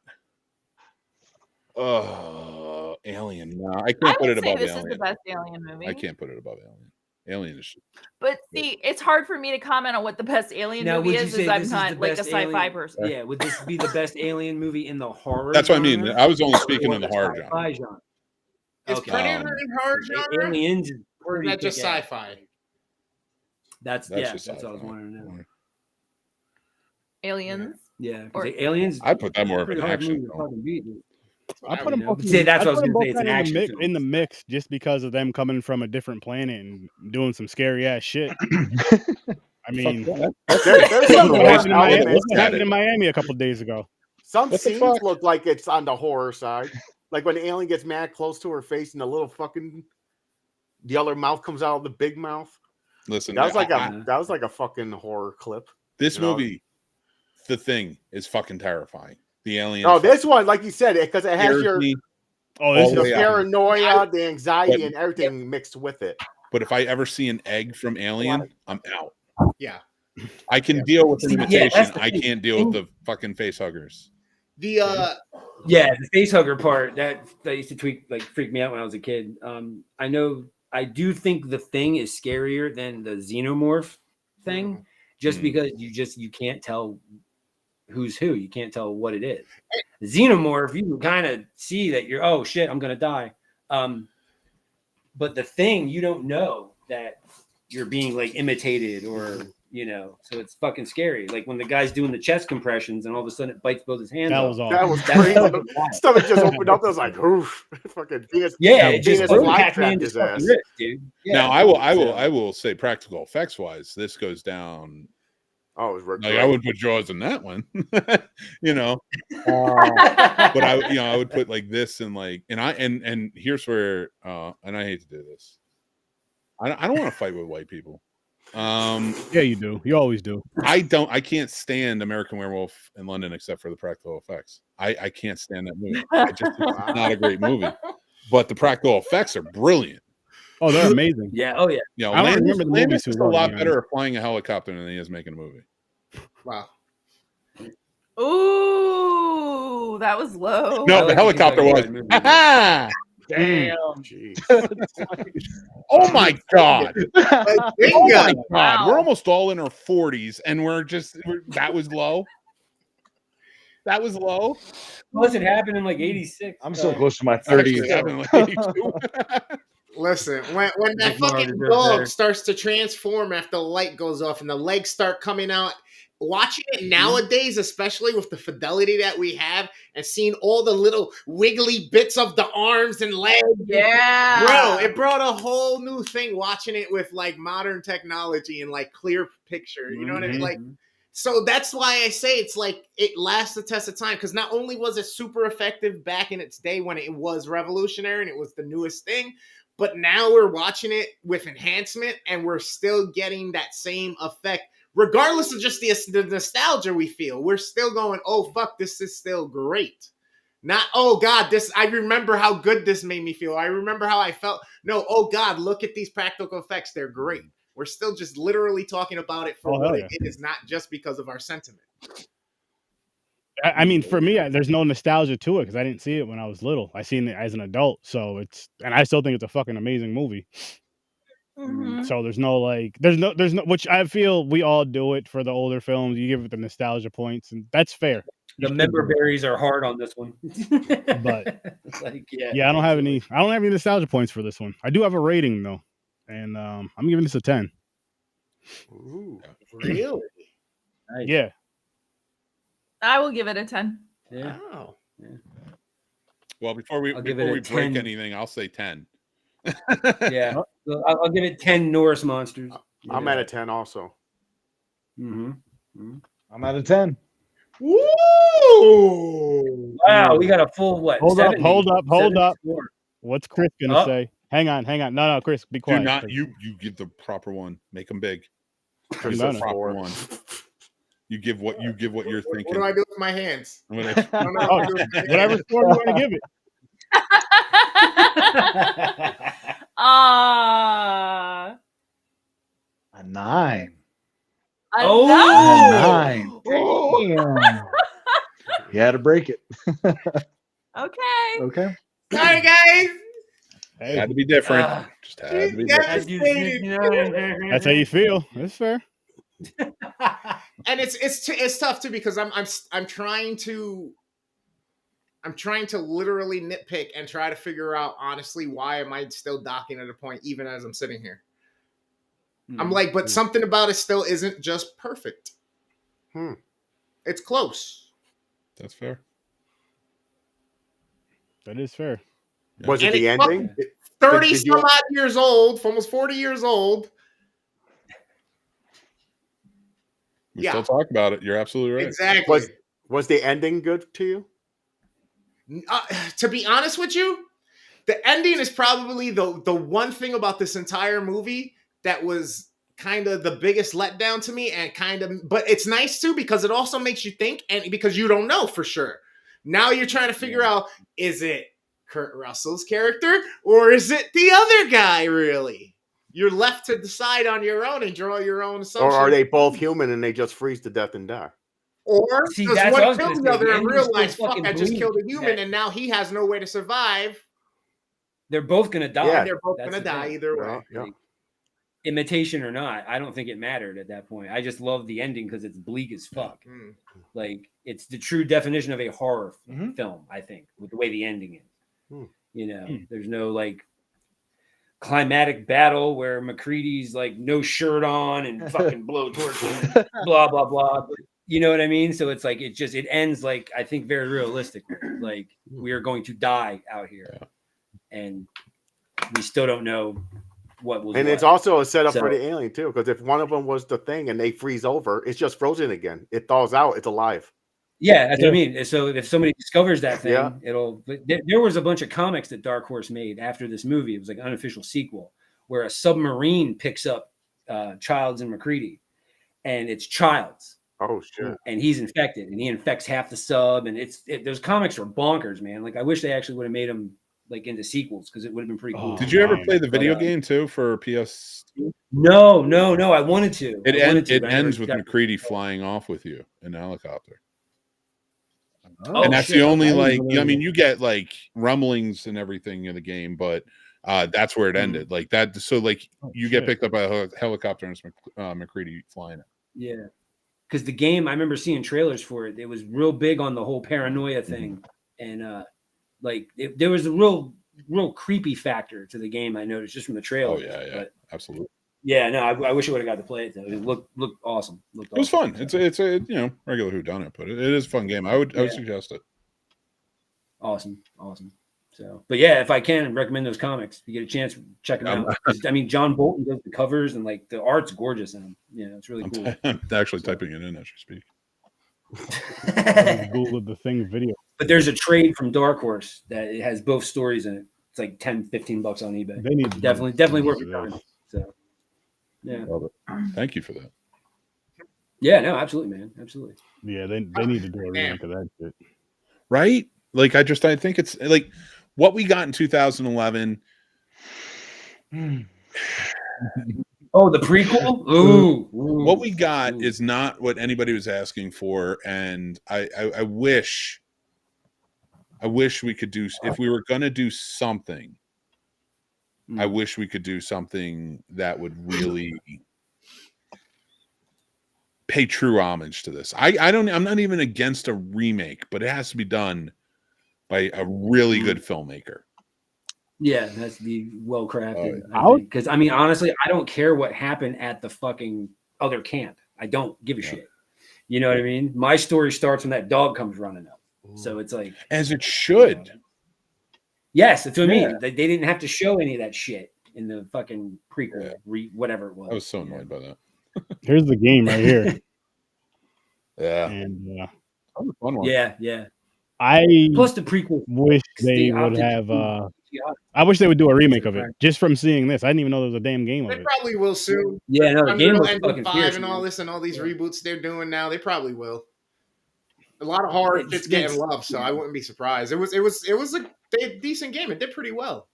Alien. No, I I can't put would it say above this is Alien. the best alien movie. I can't put it above Alien. Alien is. But see, it's hard for me to comment on what the best alien Now, movie would you is, say as I'm this is not the like a best sci-fi alien- person. Yeah, would this be the best alien movie in the horror? That's what I mean. genre? I was only speaking Or in the horror sci-fi genre. genre. Is Okay. Predator in horror genre? Aliens is Or is pretty that just kick-ass. sci-fi? That's That's yeah. just That's what I was sci-fi. wondering. Now. Aliens. Yeah, 'cause Or- the aliens. I put that more of pretty an hard action movie to film. fucking beat. I put them know. both. See, that's I what I was put them gonna say, both it's an kind of action film. in the mix, just because of them coming from a different planet and doing some scary ass shit. I mean, There's look some what horror happened in Miami. elements. Look what happened in Miami a couple days ago. Some What the scenes fuck? look like it's on the horror side. Like when the alien gets mad close to her face and the little fucking the other mouth comes out of the big mouth. Listen, That was like I- that was like a fucking horror clip. this you know? movie, The Thing, is fucking terrifying. The alien. Oh, this one, like you said, because it has scares your me. Oh, All this the the way is up. paranoia, the anxiety, But- and everything mixed with it. But if I ever see an egg from Alien, I'm out. Yeah. I can deal with the See, yeah, imitation. that's the I thing. can't deal with the fucking face huggers. The Yeah, the face hugger part that used to freak me out when I was a kid. I do think the Thing is scarier than the xenomorph thing, just Mhm. because you can't tell who's who. You can't tell what it is. The xenomorph, you can kind of see that you're, oh shit, I'm gonna die. But the Thing, you don't know that you're being like imitated or so it's fucking scary. Like when the guy's doing the chest compressions and all of a sudden it bites both his hands that off. was all. That was That's crazy. fucking wild. Stomach just opened up. I was like, oof. Fucking Venus. Yeah, it just Venus broke fly Pac-Man trapped his just fucking ass. ripped, dude. Yeah, Now I will say practical effects wise, this goes down. Oh, it was Rick. Like I would put Jaws in that one, but I would put like this and here's where and I hate to do this. I don't want to fight with white people. Yeah, you do. You always do. I can't stand American Werewolf in London except for the practical effects. I can't stand that movie. It's not a great movie, but the practical effects are brilliant. Oh, they're amazing. Yeah. Oh yeah. I don't remember the movie Landis too is a well, to lot be better at flying a helicopter than he is making a movie. wow. Ooh, that was low. No, like the to helicopter think was. like a movie. Ha-ha! Damn. Jeez. Oh my god! Like, Oh bingo. my god! Wow. We're almost all in our 40s, and that was low. That was low. Plus, it happened in like '86. I'm so close to my 30s. Actually, happened in like 82. Listen, when that Nick Laura fucking deserves dog better. starts to transform after the light goes off and the legs start coming out, watching it nowadays, especially with the fidelity that we have and seeing all the little wiggly bits of the arms and legs. Yeah. Bro, it brought a whole new thing watching it with like modern technology and like clear picture. You know what I mean? Like, so that's why I say it's like it lasts the test of time because not only was it super effective back in its day when it was revolutionary and it was the newest thing, but now we're watching it with enhancement and we're still getting that same effect. Regardless of just the nostalgia we feel, we're still going, oh, fuck, this is still great. Not, oh, God, I remember how good this made me feel. I remember how I felt. No, oh, God, look at these practical effects. They're great. We're still just literally talking about it for what it is, not just because of our sentiment. I mean, for me, there's no nostalgia to it because I didn't see it when I was little. I seen it as an adult, so and I still think it's a fucking amazing movie. So there's no which I feel we all do it for the older films. You give it the nostalgia points, and that's fair. The member berries are hard on this one, but like, I don't have any nostalgia points for this one. I do have a rating though, and I'm giving this a 10. Ooh, really? Nice. Yeah, I will give it a 10. Yeah. Wow. Yeah. Well, before we break 10. anything, I'll say 10. Yeah, I'll give it 10 Norse monsters. I'm at a 10 also. I'm at a 10. Woo! Wow, we got a full what? Hold 70, up. score. What's Chris gonna say? Hang on. No, Chris, be quiet. Do not you give the proper one. Make them big. Chris The says proper 4. one. You give what you're thinking. What do I do with my hands? Whatever score you want to give it. A 9. Oh, a 9. Damn. You had to break it. Okay. Okay. Sorry, guys. Hey, Had to be different. Just had to be different. that's how you feel. That's fair. And it's tough too because I'm trying to literally nitpick and try to figure out honestly why am I still docking at a point even as I'm sitting here. I'm like, but something about it still isn't just perfect. It's close. That's fair. That is fair. Was it the ending? 30 some odd years old, almost 40 years old. We still talk about it. You're absolutely right. Exactly. Was the ending good to you? To be honest with you, the ending is probably the one thing about this entire movie that was kind of the biggest letdown to me, but it's nice too because it also makes you think, and because you don't know for sure. Now you're trying to figure out, is it Kurt Russell's character or is it the other guy? Really, you're left to decide on your own and draw your own assumptions. Or are they both human and they just freeze to death and die? Or does one kill the other and realize, fuck, I just bleak. killed a human and now he has no way to survive? They're both gonna die. Yeah. They're both gonna die either way. Yeah. Imitation or not, I don't think it mattered at that point. I just love the ending because it's bleak as fuck. Like, it's the true definition of a horror film, I think, with the way the ending is. You know, there's no like climatic battle where McCready's like no shirt on and fucking blow torches, blah blah blah. You know what I mean? So it's like it ends like, I think, very realistic. Like, we are going to die out here, and we still don't know what was. And it's also a setup for the alien too, because if one of them was the thing and they freeze over, it's just frozen again. It thaws out. It's alive. Yeah, that's what I mean. So if somebody discovers that thing, it'll. There was a bunch of comics that Dark Horse made after this movie. It was like an unofficial sequel where a submarine picks up Childs and McCready, and it's Childs. Oh shit! And he's infected, and he infects half the sub. And those comics are bonkers, man. Like, I wish they actually would have made them like into sequels because it would have been pretty cool. Did you ever play the video game too for PS? No. I wanted to. It ends with McCready flying off with you in a helicopter. And that's the only I mean, you get like rumblings and everything in the game, but that's where it ended. Like that. So like you get picked up by a helicopter and it's McCready flying it. Yeah. Because the game, I remember seeing trailers for it. It was real big on the whole paranoia thing. And there was a real creepy factor to the game, I noticed just from the trailer. Oh, yeah. But, absolutely. Yeah, no, I wish I would have got to play it though. It looked awesome. It was fun. It's a regular whodunit, but it is a fun game. I would suggest it. Awesome. So, but yeah, if I can recommend those comics, if you get a chance, check them out. I mean, John Bolton does the covers and like the art's gorgeous in them. Yeah, it's really cool. I'm actually typing it in as you speak. Google the Thing video. But there's a trade from Dark Horse that it has both stories in it. It's like $10-15 on eBay. They need definitely worth your time. So. Yeah. Thank you for that. Yeah, no, absolutely, man. Absolutely. Yeah, they need to do a remake of that shit. Right? Like I think it's like what we got in 2011. Oh, the prequel. Ooh. What we got is not what anybody was asking for, and I wish we could do, if we were going to do something, I wish we could do something that would really pay true homage to this. I'm not even against a remake, but it has to be done by a really good filmmaker. Yeah, it has to be well crafted. Because I mean, honestly, I don't care what happened at the fucking other camp. I don't give a shit. You know what I mean? My story starts when that dog comes running up. So it's like, as it should. Yes, that's what I mean. They didn't have to show any of that shit in the fucking prequel, whatever it was. I was so annoyed by that. Here's the game right here. Yeah. And that was a fun one. Yeah. Plus the prequel. Wish they would have. I wish they would do a remake of it. Just from seeing this, I didn't even know there was a damn game of it. They probably will soon. Yeah, no, the game was Engine fucking 5 fierce, and man. all this and all these reboots they're doing now. They probably will. A lot of horror shit's getting love, so I wouldn't be surprised. It was a decent game. It did pretty well.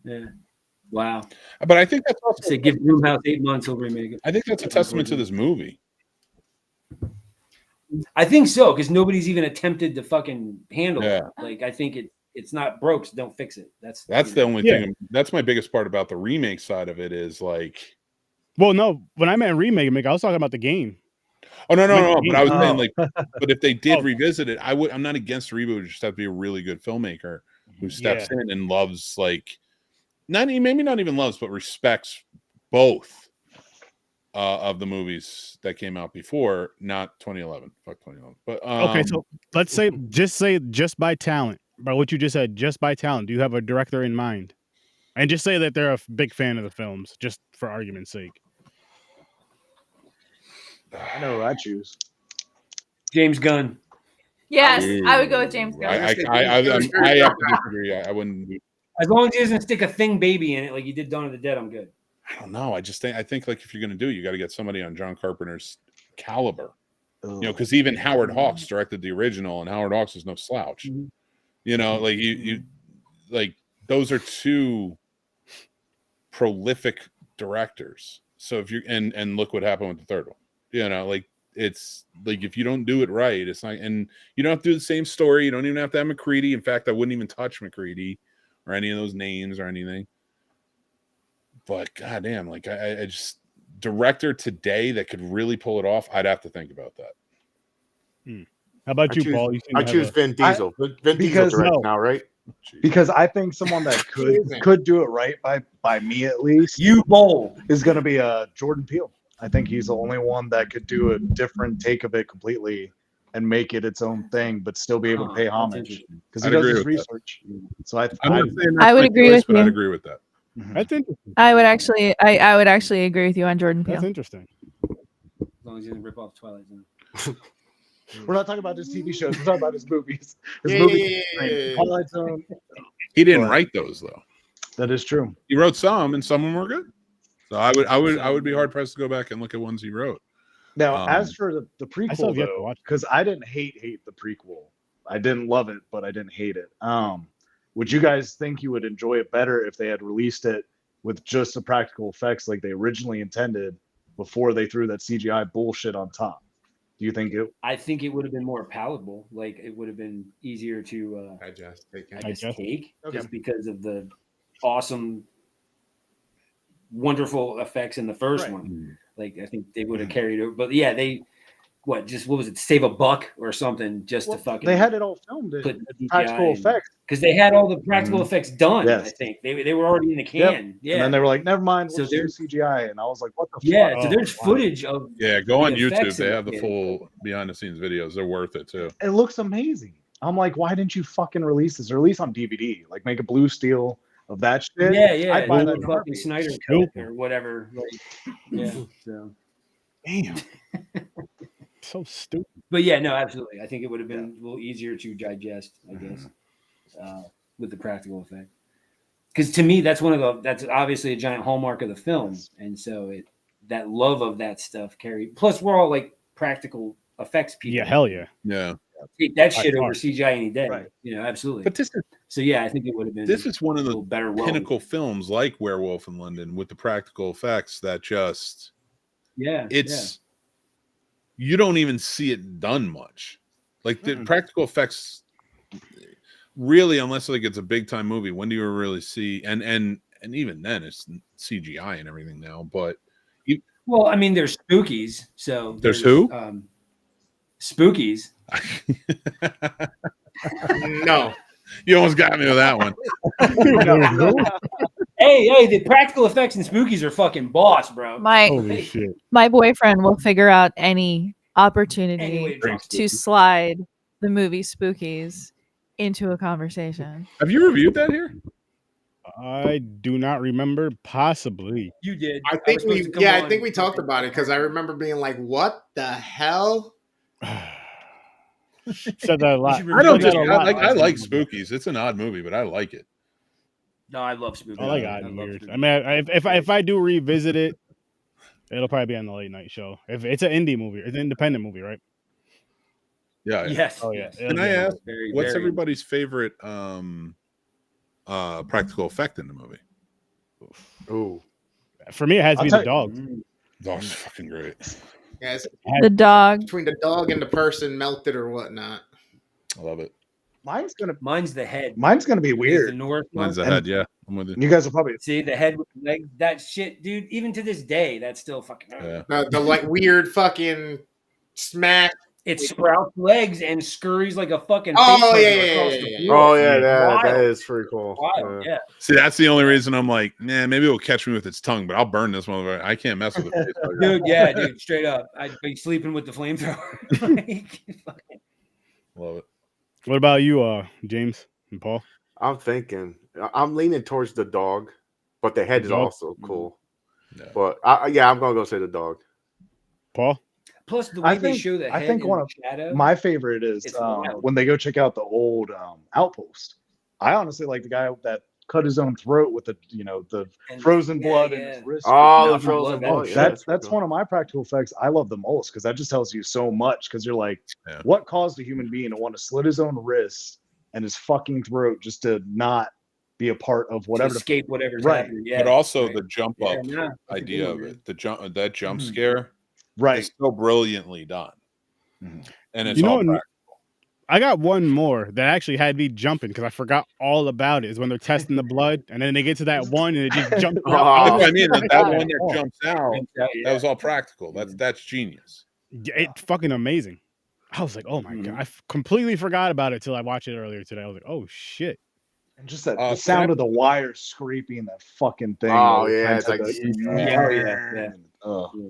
Yeah. Wow. But I think that's also say give Roomhouse 8 months, he'll remake it. I think that's a testament to this movie. I think so, because nobody's even attempted to fucking handle it. Like, I think it's not broke, so don't fix it. That's the only thing. That's my biggest part about the remake side of it is like. Well, no, when I meant remake, I was talking about the game. Oh no! But I was saying like, but if they did revisit it, I'm not against the reboot. It just have to be a really good filmmaker who steps in and loves like, maybe not even loves, but respects both of the movies that came out before, not 2011. Fuck 2011. But okay, so let's say just by talent, by what you just said, just by talent. Do you have a director in mind? And just say that they're a big fan of the films, just for argument's sake. I know who I choose. James Gunn. Yes, I would go with James Gunn. I have to disagree. I wouldn't. As long as he doesn't stick a thing baby in it like you did Dawn of the Dead, I'm good. I don't know. I think like if you're gonna do it, you got to get somebody on John Carpenter's caliber. You know, because even Howard Hawks directed the original, and Howard Hawks is no slouch. You know, like you like those are two prolific directors. So if you and look what happened with the third one. You know, like it's like if you don't do it right, it's not, and you don't have to do the same story. You don't even have to have McCready. In fact, I wouldn't even touch McCready or any of those names or anything. But goddamn, like I just director today that could really pull it off. I'd have to think about that. How about you, Paul? I choose Vin Diesel. Vin Diesel directs now, right? Because I think someone that could do it right by me at least, is going to be Jordan Peele. I think he's the only one that could do a different take of it completely and make it its own thing, but still be able to pay homage because he does his research. So I would agree with you. I'd agree with that. That's interesting. I would actually agree with you on Jordan Peele. That's interesting. As long as he doesn't rip off Twilight Zone. We're not talking about his TV shows. We're talking about his movies. Twilight Zone. He didn't write those though. That is true. He wrote some, and some of them were good. So I would be hard pressed to go back and look at ones he wrote. Now, as for the prequel, though, because I didn't hate the prequel. I didn't love it, but I didn't hate it. Would you guys think you would enjoy it better if they had released it with just the practical effects like they originally intended before they threw that CGI bullshit on top? Do you think it? I think it would have been more palatable. Like it would have been easier to take just because of the awesome, wonderful effects in the first one. Like I think they would have carried over. But yeah, what was it? Save a buck or something just to fucking. They had it all filmed in practical effects because they had all the practical effects done. Yes. I think they were already in the can. Yeah, and then they were like, "Never mind, we'll do CGI." And I was like, "What the fuck?" So there's footage of. Yeah, go on YouTube. They have the full behind the scenes videos. They're worth it too. It looks amazing. I'm like, why didn't you fucking release this? Or release on DVD, like make a blue steel of that shit. Yeah. I'd buy that fucking Snyder Cut or whatever. Like, so. Damn. So stupid. But yeah, no, absolutely. I think it would have been a little easier to digest, I guess, with the practical effect. Because to me, that's that's obviously a giant hallmark of the film, and so that love of that stuff carried. Plus, we're all like practical effects people. Yeah, hell yeah. Yeah. Take that shit over CGI any day. Right. You know, absolutely. But So yeah, I think it would have been. This is one of the better pinnacle films like Werewolf in London with the practical effects that just you don't even see it done much. Like the practical effects really, unless like it's a big time movie, when do you really see and even then it's CGI and everything now, but well, I mean, there's Spookies, so there's who? Spookies. No. You almost got me with that one. Hey, the practical effects in Spookies are fucking boss, bro. Holy shit. My boyfriend will figure out any opportunity to slide the movie Spookies into a conversation. Have you reviewed that here? I do not remember. Possibly. You did. I think we talked about it because I remember being like, "What the hell?" Said that a lot. I like Spookies. It's an odd movie, but I like it. No, I love Spookies. I like odd and weird. I mean, if I do revisit it, it'll probably be on the late night show. If it's an indie movie, it's an independent movie, right? Yeah. Yes. Oh yeah. Can I ask what's everybody's favorite practical effect in the movie? Ooh. For me, it has to be the dog. Dog's fucking great. Yes. The dog. Between the dog and the person melted or whatnot. I love it. Mine's the head. Mine's gonna be weird. The north Mine's the head. Yeah, I'm with you. You guys will probably see the head with the leg. That shit, dude. Even to this day, that's still fucking. The like weird fucking smash. It sprouts legs and scurries like a fucking. Oh yeah, that is pretty cool. Wild, yeah. See, that's the only reason I'm like, nah, maybe it'll catch me with its tongue, but I'll burn this motherfucker. I can't mess with it. Dude, straight up. I'd be sleeping with the flamethrower. Love it. What about you, James and Paul? I'm leaning towards the dog, but the head is also cool. Yeah. But I'm gonna go say the dog. Paul? Plus the way they show the head. I think one of my favorite is when they go check out the old outpost. I honestly like the guy that cut his own throat with the frozen blood in his wrist. Oh, the frozen blood. That's one of my practical effects I love the most because that just tells you so much. Because you're like, what caused a human being to want to slit his own wrists and his fucking throat just to not be a part of whatever, to escape whatever's right? Happening. Yeah, but also the jump up idea of it, that jump scare, right? Is so brilliantly done, and it's all practical. I got one more that actually had me jumping because I forgot all about it. Is when they're testing the blood, and then they get to that one and it just jumps. That's what I mean. That one that jumps out, that was all practical. That's genius. It's fucking amazing. I was like, oh my god, I completely forgot about it till I watched it earlier today. I was like, oh shit. And just that the sound of the wire scraping that fucking thing. Oh yeah, it's like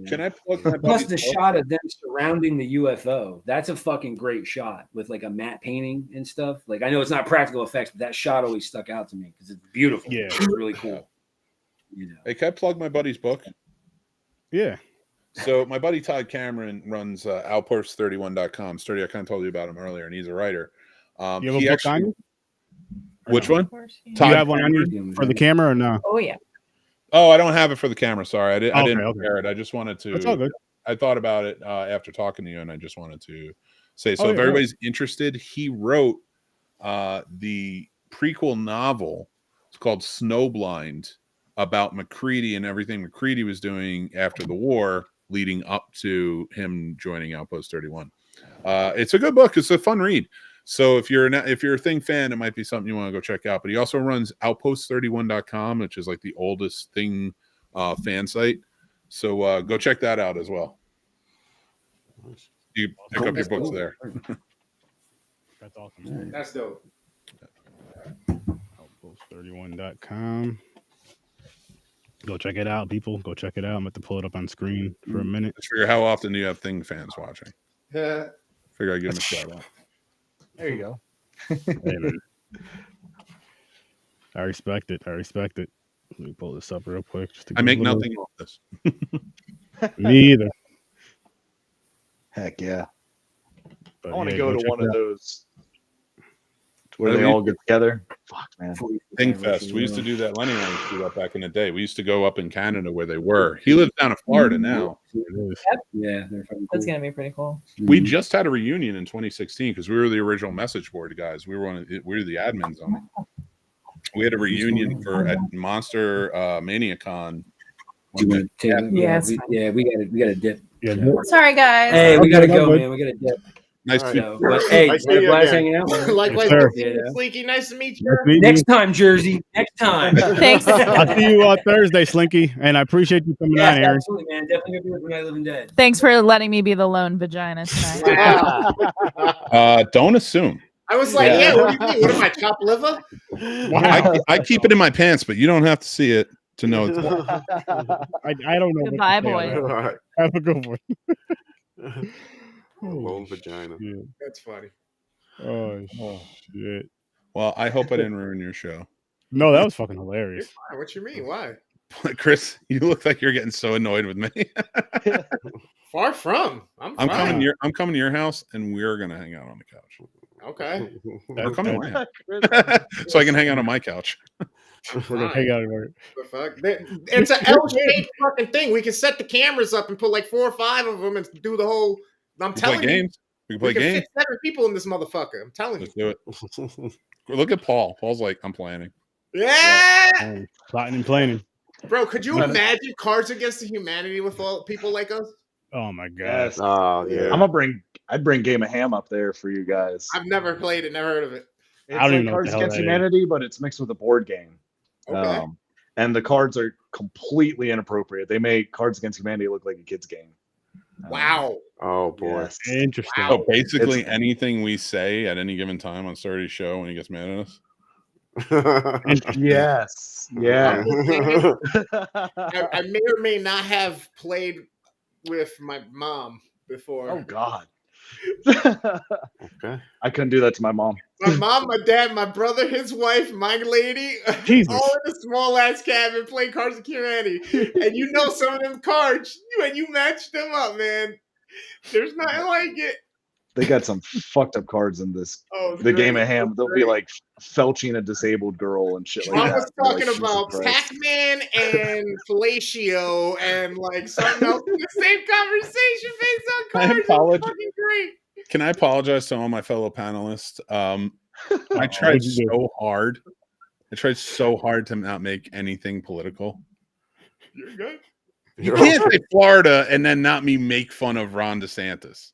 Can I plug my plus the shot of them surrounding the UFO? That's a fucking great shot with like a matte painting and stuff. Like I know it's not practical effects, but that shot always stuck out to me because it's beautiful. Yeah, it's really cool. You know. Hey, can I plug my buddy's book? Yeah. So my buddy Todd Cameron runs outpost31.com. Sturdy, I kind of told you about him earlier, and he's a writer. You have a book on you? Which one? Do you have one on you for the camera or no? Oh yeah. Oh, I don't have it for the camera. Sorry, I didn't prepare it. I just wanted to. That's all good. I thought about it after talking to you, and I just wanted to say. So, if everybody's interested, he wrote the prequel novel. It's called Snowblind, about McCready and everything McCready was doing after the war, leading up to him joining Outpost 31. It's a good book. It's a fun read. So if you're a Thing fan, it might be something you want to go check out. But he also runs outpost31.com, which is like the oldest Thing fan site. So go check that out as well. You pick up your books there. That's awesome. That's dope. Outpost31.com. Go check it out, people. Go check it out. I'm going to pull it up on screen for a minute. Let's figure how often do you have Thing fans watching? Yeah. Figure I'd give him a shout out. There you go. Hey, I respect it. Let me pull this up real quick. I make nothing of this. Me either. Heck yeah. But I want to go to one of those where they you all get together. Fuck, man. Thing Fest. We used to do that. Lenny and I used to do that back in the day. We used to go up in Canada where they were. He lives down in Florida now. Yeah, they're fucking cool. That's gonna be pretty cool. We just had a reunion in 2016 because we were the original message board guys. We were we were the admins on it. We had a reunion for at Monster ManiaCon. Yes. We got to dip. Yeah. Sorry, guys. Hey, we got to go, man. We got to dip. Nice to meet you. But hey, glad hanging out. Likewise, Slinky. Nice to meet you. Next time, Jersey. Next time. Thanks. I'll see you on Thursday, Slinky, and I appreciate you coming on, Aaron. Absolutely, man. Definitely gonna be with When I Live and Dead. Thanks for letting me be the lone vagina tonight. Don't assume. I was like, yeah, what do you mean? What am I, chopped liver? I keep it in my pants, but you don't have to see it to know it's I don't know. Goodbye, boy. Right. Have a good one. Lone vagina. Shit. That's funny. Oh, shit. Well, I hope I didn't ruin your show. No, that was fucking hilarious. What you mean? Why? Chris, you look like you're getting so annoyed with me. Far from. I'm coming to your house, and we're gonna hang out on the couch. Okay. We're coming to my house. So I can hang out on my couch. We're gonna hang out and the fuck? It's an L-shaped fucking thing. We can set the cameras up and put like 4 or 5 of them and do the whole. I'm telling you. Games. We can play games. Fit 7 people in this motherfucker. I'm telling Let's you. do it. Look at Paul. Paul's like, I'm planning. Yeah. Plotting and planning. Bro, could you imagine Cards Against the Humanity with all people like us? Oh my god. Yes. Oh yeah. I'd bring Game of Ham up there for you guys. I've never played it, never heard of it. It's I don't like even know what Cards the hell Against that Humanity, but it's mixed with a board game. Okay. And the cards are completely inappropriate. They make Cards Against Humanity look like a kid's game. Wow. Oh boy. Yes. Interesting. Wow. So basically, anything we say at any given time on Sturdy's show when he gets mad at us. Yes. Yeah. I may or may not have played with my mom before. Oh God. Okay. I couldn't do that to my mom. My mom, my dad, my brother, his wife, my lady, Jesus. all in a small ass cabin playing Cards of Humanity. And you know some of them cards, when you match them up, man, there's nothing like it. They got some fucked up cards in this. Oh, the Game of Ham. They'll be like felching a disabled girl and shit like I that. was talking Like, about Pac-Man and Fellatio and like something else. The same conversation based on cards. apologize. It's fucking great. Can I apologize to all my fellow panelists? I tried so hard. I tried so hard to not make anything political. You're good. You can't say Florida and then not me make fun of Ron DeSantis.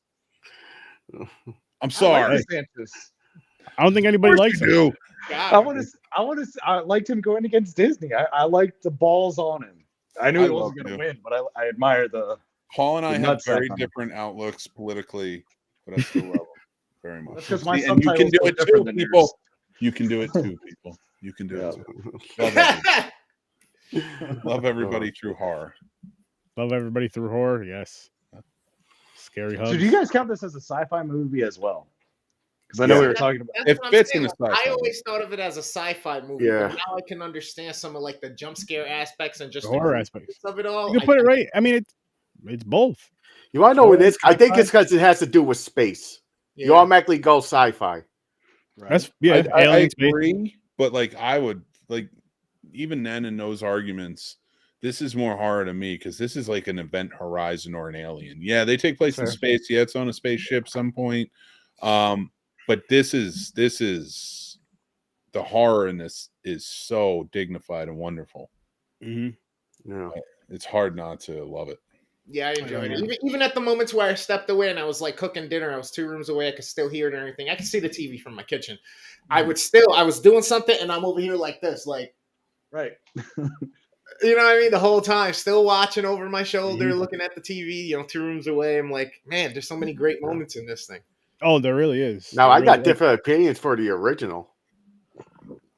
I'm sorry. I don't think anybody likes him. I liked him going against Disney. I liked the balls on him. I knew he wasn't going to win, but I admire the. Paul and I have very different outlooks politically, but I still love him very much. That's because my and you can do it too, people. Yours. You can do it too, people. You can do it too. Love everybody through horror. Love everybody through horror. Yes. Scary hugs. So do you guys count this as a sci-fi movie as well? Because I know we were talking about it fits in the sci-fi. I always thought of it as a sci-fi movie. Yeah. But now I can understand some of like the jump scare aspects and just The horror aspects of it all. You can put it right. I mean, it's both. You want to know what it is? I think it's because it has to do with space. Yeah. You automatically go sci-fi. Right. That's I agree, but like I would like even then in those arguments, this is more horror to me because this is like an Event Horizon or an Alien. Yeah, they take place in space. Yeah, it's on a spaceship some point. But this is the horror in this is so dignified and wonderful. Mm-hmm. Yeah, it's hard not to love it. Yeah, I enjoyed it. Even at the moments where I stepped away and I was like cooking dinner, I was 2 rooms away. I could still hear it and everything. I could see the TV from my kitchen. I was doing something and I'm over here like this, like, right. You know what I mean? The whole time, still watching over my shoulder, looking at the TV, 2 rooms away. I'm like, man, there's so many great moments in this thing. Oh, there really is. Now, I got different opinions for the original.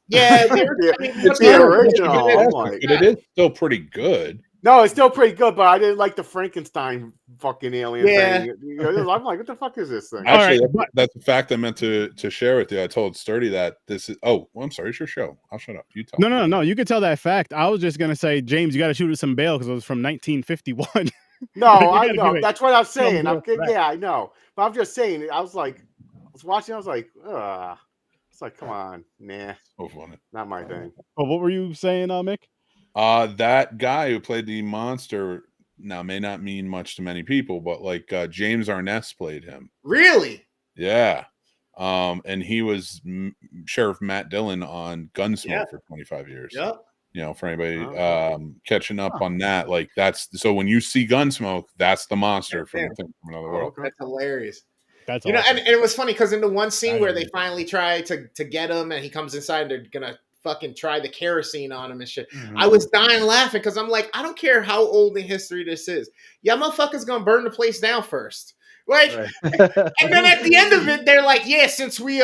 Yeah, it's the original. But it is still pretty good. No, it's still pretty good, but I didn't like the Frankenstein fucking alien thing. I'm like, what the fuck is this thing? Actually, that's a fact I meant to share with you. I told Sturdy that this is. Oh, well, I'm sorry, it's your show. I'll shut up. You talk. No. You can tell that fact. I was just gonna say, James, you got to shoot us some bail because it was from 1951. No, I know. That's what I'm saying. I know. But I'm just saying. I was watching. I was like, ugh. It's like, come on, nah, So funny. not my thing. Oh, what were you saying, Mick? That guy who played the monster now may not mean much to many people, but like James Arness played him. Really? Yeah. And he was Sheriff Matt Dillon on Gunsmoke for 25 years. Yep. You know, for anybody catching up on that, like that's so when you see Gunsmoke, that's the monster from another world. That's hilarious. That's awesome. And it was funny because in the one scene where they finally try to get him and he comes inside and they're gonna fucking try the kerosene on him and shit. I was dying laughing because I'm like, I don't care how old in history this is. Yeah, motherfucker's gonna burn the place down first. Like, and then at the end of it, they're like, yeah, since we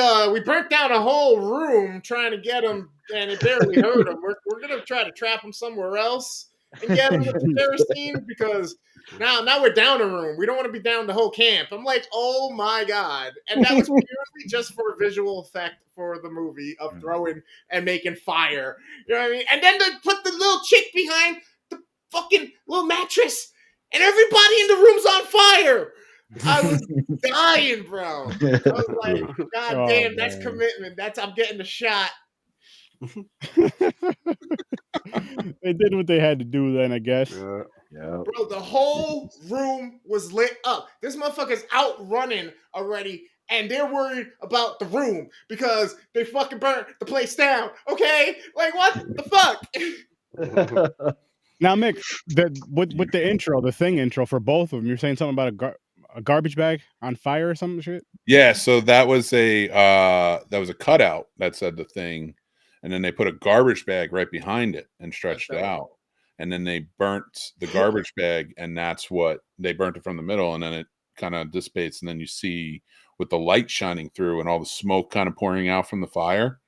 burnt down a whole room trying to get him and it barely hurt him, we're gonna try to trap him somewhere else and get him with the kerosene because now we're down a room. We don't want to be down the whole camp. I'm like, oh my God. And that was purely just for visual effect for the movie of throwing and making fire. You know what I mean? And then to put the little chick behind the fucking little mattress and everybody in the room's on fire. I was dying, bro. I was like, God damn, that's commitment. I'm getting the shot. They did what they had to do then, I guess. Yeah. Bro, the whole room was lit up. This motherfucker's out running already, and they're worried about the room because they fucking burnt the place down. Okay? Like, what the fuck? Now, Mick, with the intro, the Thing intro for both of them, you're saying something about a garbage bag on fire or some shit? Yeah, so that was a cutout that said the Thing, and then they put a garbage bag right behind it and stretched it out. And then they burnt the garbage bag, and that's what they burnt it from the middle, and then it kind of dissipates, and then you see with the light shining through and all the smoke kind of pouring out from the fire.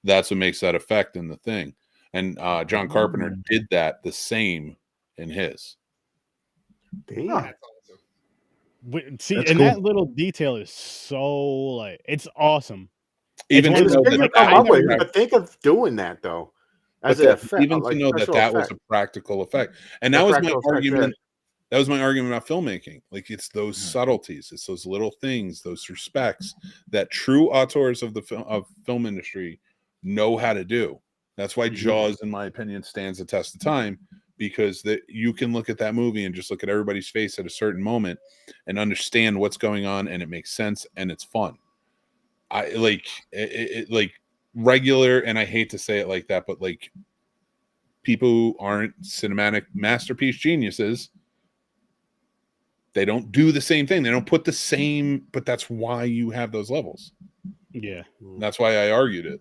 That's what makes that effect in the Thing. And John Carpenter did that the same in his. Damn. See, and cool. That little detail is so like it's awesome. Even to think of doing that though. Even to know that was a practical effect, and that was my argument. That was my argument about filmmaking. Like it's those subtleties, it's those little things, those respects that true auteurs of the film industry know how to do. That's why Jaws, in my opinion, stands the test of time, because you can look at that movie and just look at everybody's face at a certain moment and understand what's going on, and it makes sense and it's fun. I like it like regular, and I hate to say it like that, but like people who aren't cinematic masterpiece geniuses, they don't do the same thing. They don't put the same, but that's why you have those levels. Yeah. That's why I argued it.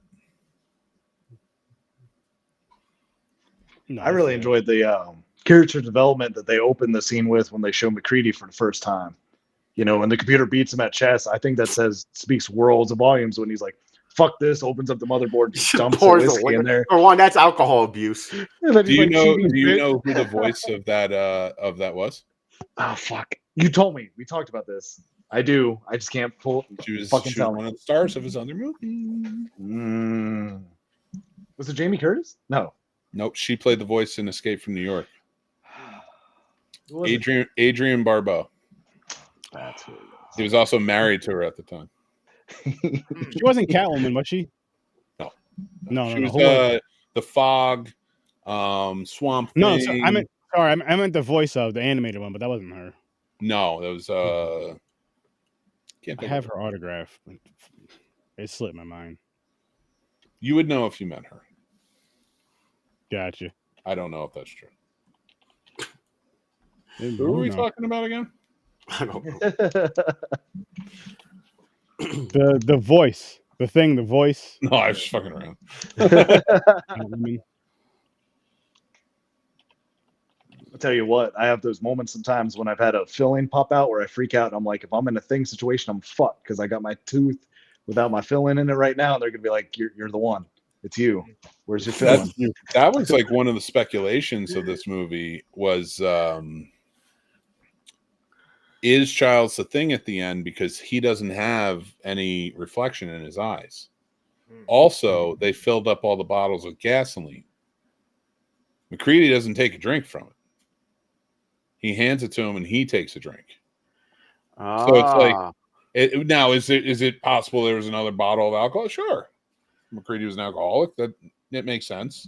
I really enjoyed the character development that they opened the scene with when they show McCready for the first time. You know, when the computer beats him at chess, I think that speaks worlds of volumes when he's like, fuck this, opens up the motherboard, dumps the whiskey in there. For one, that's alcohol abuse. Do you know who the voice of that was? Oh, fuck. You told me. We talked about this. I do. I just can't pull. She was one of the stars of his other movie. Was it Jamie Curtis? No. Nope. She played the voice in Escape from New York. Adrienne Barbeau. That's who it was. He was also married to her at the time. She wasn't Catwoman, was she? No. No. She was the Fog, Swamp Thing. No, I meant the voice of the animated one, but that wasn't her. No, that was I have her autograph. It slipped my mind. You would know if you met her. Gotcha. I don't know if that's true. Who are we talking about again? I don't know. the voice. The Thing, the voice. No, I was just fucking around. I'll tell you what, I have those moments sometimes when I've had a filling pop out where I freak out and I'm like, if I'm in a Thing situation, I'm fucked because I got my tooth without my filling in it right now. And they're going to be like, you're the one. It's you. Where's your filling? That was like one of the speculations of this movie was, is Childs the Thing at the end because he doesn't have any reflection in his eyes. Also, they filled up all the bottles with gasoline. McCready doesn't take a drink from it. He hands it to him and he takes a drink. So it's like, now is it possible there was another bottle of alcohol? Sure. McCready was an alcoholic. That it makes sense.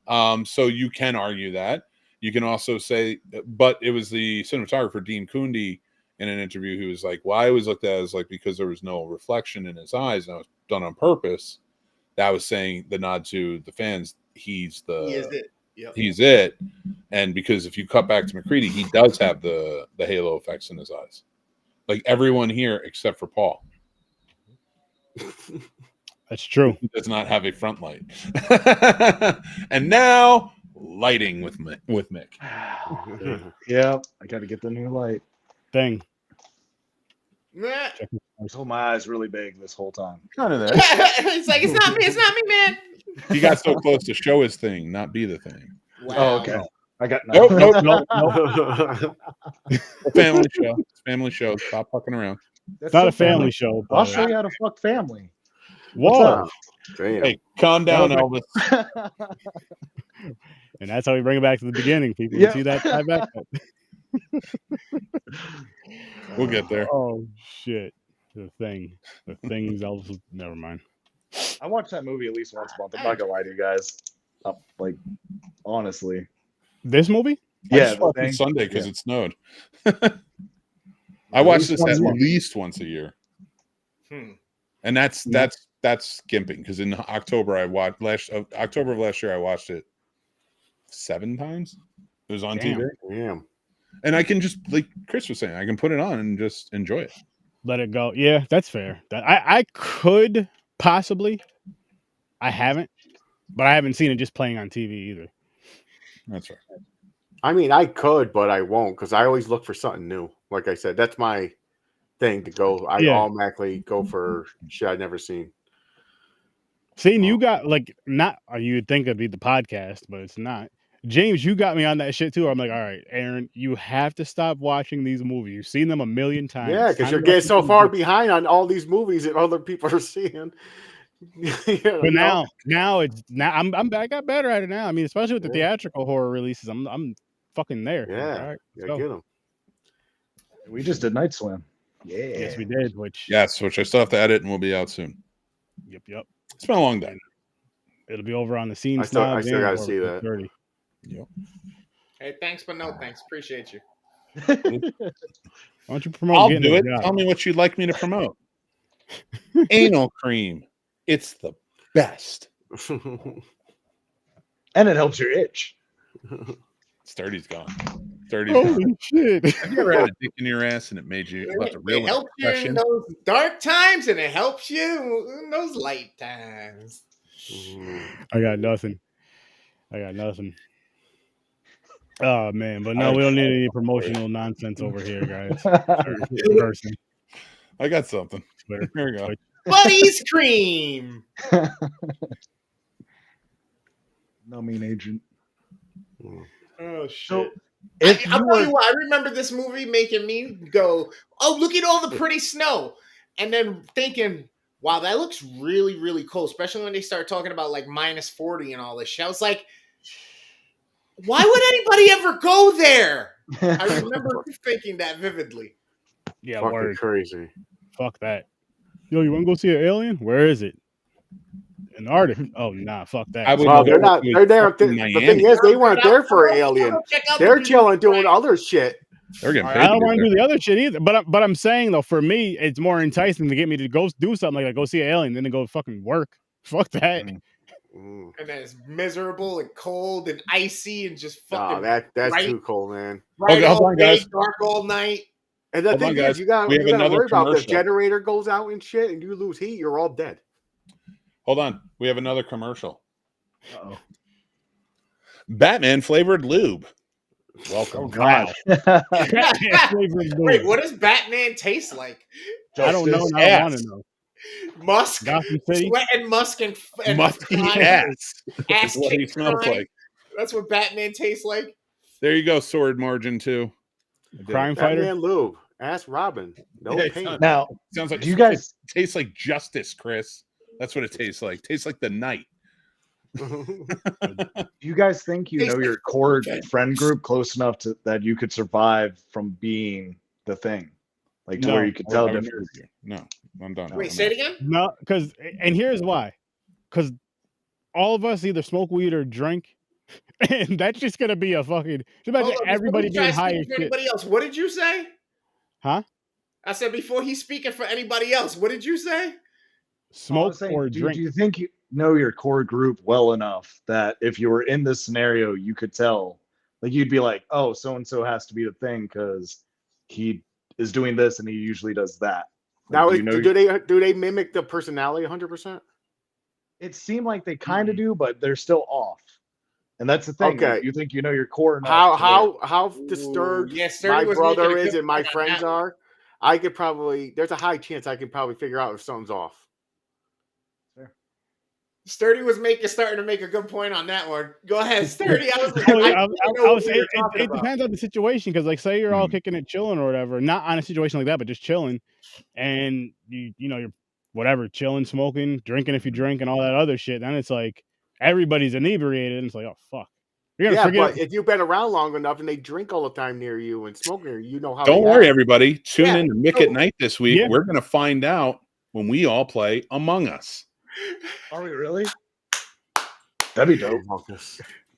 So you can argue that. You can also say, but it was the cinematographer Dean Cundy in an interview who was like, well, I always looked at it as like, because there was no reflection in his eyes and it was done on purpose. That was saying the nod to the fans. He is it. Yep. He's it. And because if you cut back to McCready, he does have the halo effects in his eyes. Like everyone here except for Paul. That's true. He does not have a front light. And now lighting with Mick. Yeah, I got to get the new light. Thing. I told my eyes really big this whole time. Kind of there. It's like it's not me, man. He got so close to show his thing, not be the thing. Wow. Oh, okay. I got nope. Family show. It's family show. Stop fucking around. It's not a family show. I'll show you how to fuck family. Whoa. Hey, calm down, Elvis. And that's how we bring it back to the beginning. People can see that back. We'll get there. Oh shit. The things Elvis. Never mind. I watch that movie at least once a month. I'm not gonna lie to you guys. Like, honestly. This movie? Yeah, it's Sunday because it snowed. I watch this at least once a year. And that's skimping because in October October of last year I watched it 7 times. It was on TV. Damn. And I can just, like Chris was saying, I can put it on and just enjoy it. Let it go. Yeah, that's fair. I could possibly. I haven't, but I haven't seen it just playing on TV either. That's right. I mean, I could, but I won't because I always look for something new. Like I said, that's my thing to go. I automatically go for shit I've never seen. Seeing you got not you'd think it'd be the podcast, but it's not. James, you got me on that shit too. I'm like, all right, Aaron, you have to stop watching these movies. You've seen them a million times. Yeah, because you're getting so far behind on all these movies that other people are seeing. But now I got better at it now. I mean, especially with the theatrical horror releases, I'm fucking there. Yeah, right, get them. We just did Night Swim. Yeah, yes, we did. Which I still have to edit, and we'll be out soon. Yep. It's been a long day. It'll be over on the scene. I still gotta see that. Yep. Hey, thanks, but no thanks. Appreciate you. Why don't you promote? I'll do it. Tell me what you'd like me to promote. Anal cream. It's the best. And it helps your itch. Sturdy's gone. Sturdy's Holy gone. shit. Have you ever had a dick in your ass and it made you left a real helps you in those dark times and it helps you in those light times. I got nothing. Oh man, but no, we don't need any promotional nonsense over here, guys. I got something. Here we go. Buddy's cream. No mean agent. Oh shit. So, I'll tell you what, I remember this movie making me go, oh, look at all the pretty snow. And then thinking, wow, that looks really, really cool. Especially when they start talking about like -40 and all this shit. I was like, why would anybody ever go there? I remember thinking that vividly. Yeah, fucking crazy. Fuck that. Yo, you want to go see an alien? Where is it? Antarctica. Oh, nah, fuck that. Well, they're not. They're there. The thing is, they weren't there for alien. They're chilling, doing other shit. They're getting paid. I don't want to do the other shit either. But I'm saying though, for me, it's more enticing to get me to go do something like go see an alien than to go fucking work. Fuck that. And then it's miserable and cold and icy and just fucking. That's too cold, man. Right all day, dark all night. And the thing is, you gotta worry about the generator goes out and shit, and you lose heat, you're all dead. Hold on, we have another commercial. Uh-oh. Batman flavored lube. Welcome. Oh, God. Wait, what does Batman taste like? I don't know. I want to know. Musk, sweat and musk and musky ass. That's what he smells like. That's what Batman tastes like. There you go, sword margin too. Crime fighter. Batman lube. Ask Robin. No pain. Now, sounds like you guys tastes like justice, Chris. That's what it tastes like. Tastes like the night. Do you guys think you know your core friend group close enough that you could survive from being the thing? Like to where you could tell difference? No, I'm done. Wait, say it again? No, and here's why. because all of us either smoke weed or drink, and that's just gonna be a fucking. Imagine everybody being high as shit. Anybody else? What did you say? Huh? I said before he's speaking for anybody else. What did you say? Smoke or drink. Do you think you know your core group well enough that if you were in this scenario, you could tell, like you'd be like, oh, so and so has to be the thing because he is doing this and he usually does that. Like, now, do they mimic the personality 100%? It seemed like they kind of do, but they're still off. And that's the thing. Okay. You think you know your core enough. How disturbed my brother is and my friends are, I could probably, there's a high chance I could probably figure out if something's off. Sturdy was starting to make a good point on that one. Go ahead, Sturdy. It depends on the situation, because like say you're all kicking it, chilling or whatever, not on a situation like that, but just chilling, and you know you're whatever, chilling, smoking, drinking if you drink, and all that other shit. Then it's like everybody's inebriated, and it's like, oh fuck. But if you've been around long enough and they drink all the time near you and smoke near you, know how. Don't worry, everybody. Tune in to Mick at Night this week. We're gonna find out when we all play Among Us. Are we really? That'd be dope.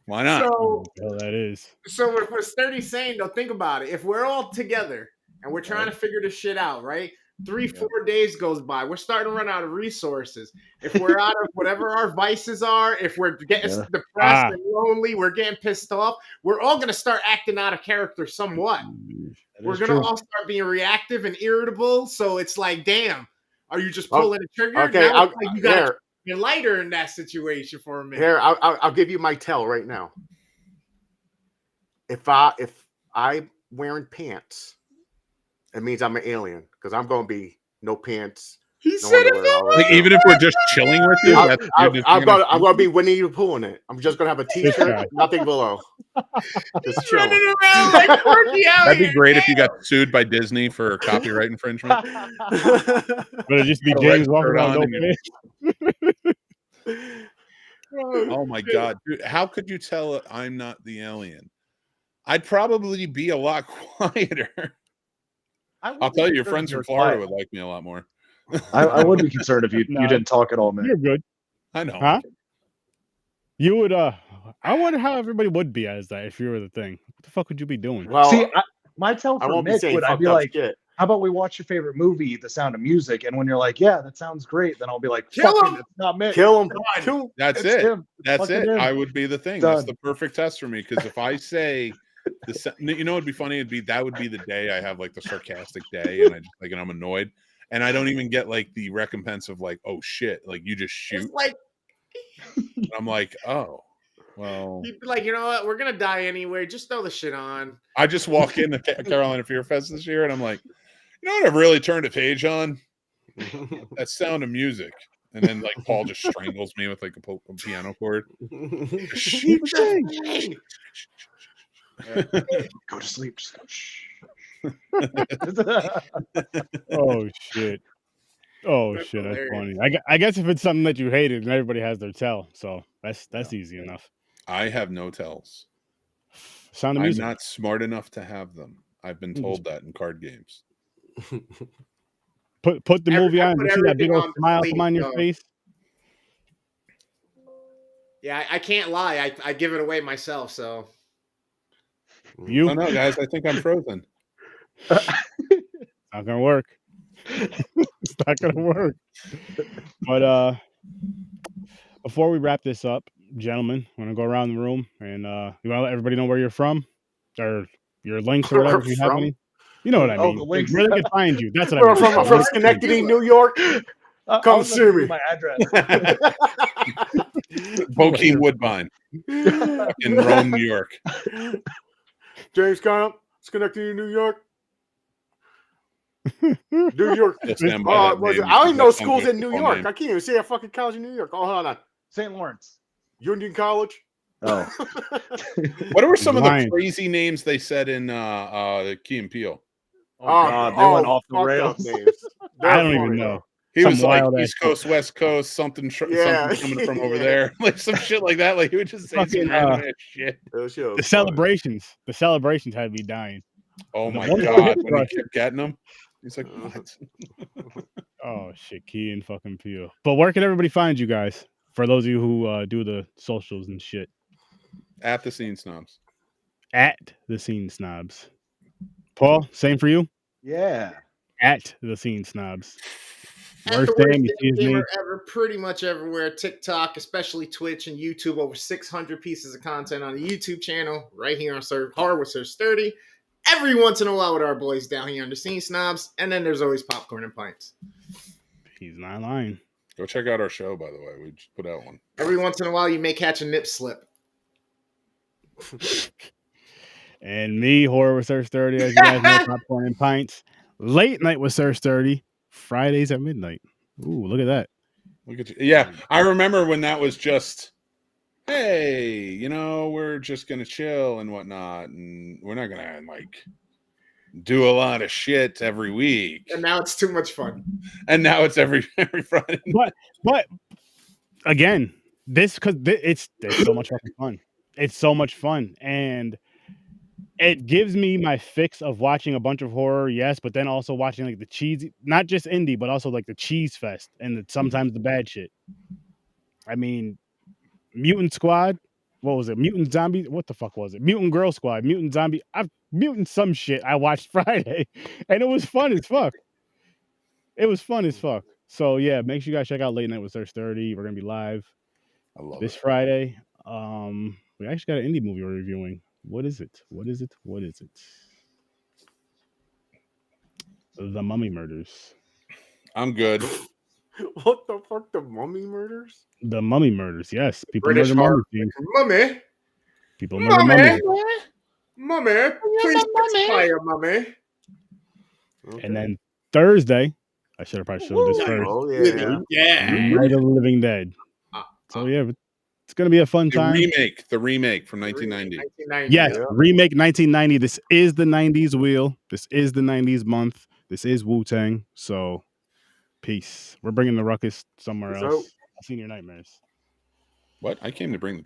Why not? So, that is. So what Sturdy's saying, though, think about it. If we're all together and we're trying to figure this shit out, right? 3-4 days goes by. We're starting to run out of resources. If we're out of whatever our vices are, if we're getting depressed and lonely, we're getting pissed off, we're all going to start acting out of character somewhat. We're going to all start being reactive and irritable. So it's like, damn. Are you just pulling the trigger? Okay, you got to be lighter in that situation for a minute. Here, I'll give you my tell right now. If I'm wearing pants, it means I'm an alien because I'm going to be no pants. He said it. Like, even if we're just chilling with you, I'm going to be Winnie the Pooh in it. I'm just going to have a t-shirt, nothing below. Just chilling. Running around like Porky out. That'd be great if you got sued by Disney for copyright infringement. But it'd just be James walking around. Oh my god, dude! How could you tell I'm not the alien? I'd probably be a lot quieter. I'll tell you, your friends from Florida would like me a lot more. I would be concerned if you didn't talk at all, man. You're good. I know. Huh? You would. I wonder how everybody would be as that if you were the thing. What the fuck would you be doing? Well, see, my tell for Mick would I'd be like, how about we watch your favorite movie, The Sound of Music? And when you're like, yeah, that sounds great, then I'll be like, kill him. It's not Mick. Kill him. That's it. That's it. I would be the thing. Done. That's the perfect test for me. Because if I say, you know, it'd be funny. That would be the day I have like the sarcastic day, and and I'm annoyed, and I don't even get like the recompense of like, oh shit, like you just shoot. It's like, I'm like, oh. Well, you'd be like, you know what? We're gonna die anyway. Just throw the shit on. I just walk into Carolina Fear Fest this year, and I'm like, you know what? I've really turned a page on that Sound of Music, and then like Paul just strangles me with like a piano chord. Go to sleep. Just go. Oh shit. Oh shit, that's funny. I guess if it's something that you hated, and everybody has their tell, so that's easy enough. I have no tells. Sound of Music. I'm not smart enough to have them. I've been told that in card games. Put the movie on. You see that big old smile come on your face. Yeah, I can't lie. I give it away myself. So you? Oh no, guys, I think I'm frozen. Not gonna work. It's not gonna work. But before we wrap this up, gentlemen, I want to go around the room and you want to let everybody know where you're from, or your links or whatever. If you have any, you know what I mean. Where they can find you. That's what I mean. From Schenectady, New York. Come see me. My address. Bokeem Woodbine in Rome, New York. James Conop, Schenectady, New York. New York. I don't even know schools in New York. I can't even say a fucking college in New York. Oh, hold on. St. Lawrence. Union College. Oh. What were some of the crazy names they said in Key and Peele? Oh, God. They went off the rails. I don't even know. He was like East Coast, West Coast, something coming from over there, like some shit like that. Like he would just say some random shit. The celebrations had to be dying. Oh my god! When he kept getting them, he's like, "What?" Oh shit, Key and fucking Peele. But where can everybody find you guys? For those of you who do the socials and shit. At the Scene Snobs. At the Scene Snobs. Paul, same for you? Yeah. At the Scene Snobs. And the worst gamer ever, pretty much everywhere. TikTok, especially Twitch and YouTube. Over 600 pieces of content on the YouTube channel. Right here on HorrorWithSirSturdy. Every once in a while with our boys down here on the Scene Snobs. And then there's always Popcorn and Pints. He's not lying. Go check out our show, by the way. We just put out one. Every once in a while, you may catch a nip slip. And me, Horror with Sir Sturdy, as you guys know, Popcorn and Pints. Late night with Sir Sturdy, Fridays at midnight. Ooh, look at that. Look at you. Yeah, I remember when that was just, hey, you know, we're just gonna chill and whatnot, and we're not gonna like do a lot of shit every week. And now it's too much fun. And now it's every Friday. But again, because it's so much fucking fun. It's so much fun, and it gives me my fix of watching a bunch of horror, yes, but then also watching like the cheesy, not just indie, but also like the cheese fest and sometimes the bad shit. I mean, Mutant Squad, what was it? Mutant Zombie, what the fuck was it? Mutant Girl Squad, Mutant Zombie, Mutant some shit I watched Friday, and it was fun as fuck. It was fun as fuck. So yeah, make sure you guys check out Late Night with Sir Sturdy. We're gonna be live this Friday. We actually got an indie movie we're reviewing. What is it? The Mummy Murders. I'm good. What the fuck? The Mummy Murders? The Mummy Murders, yes. People British murder mummy. People murder mummy. Mummy, please fire mummy. Okay. And then Thursday, I should have probably showed this first. Oh yeah. Night of the Living Dead. So yeah, it's gonna be a fun time. The remake from 1990. Yes, remake 1990. This is the 90s wheel. This is the 90s month. This is Wu-Tang. So peace. We're bringing the Ruckus somewhere else. I've seen your nightmares. What? I came to bring the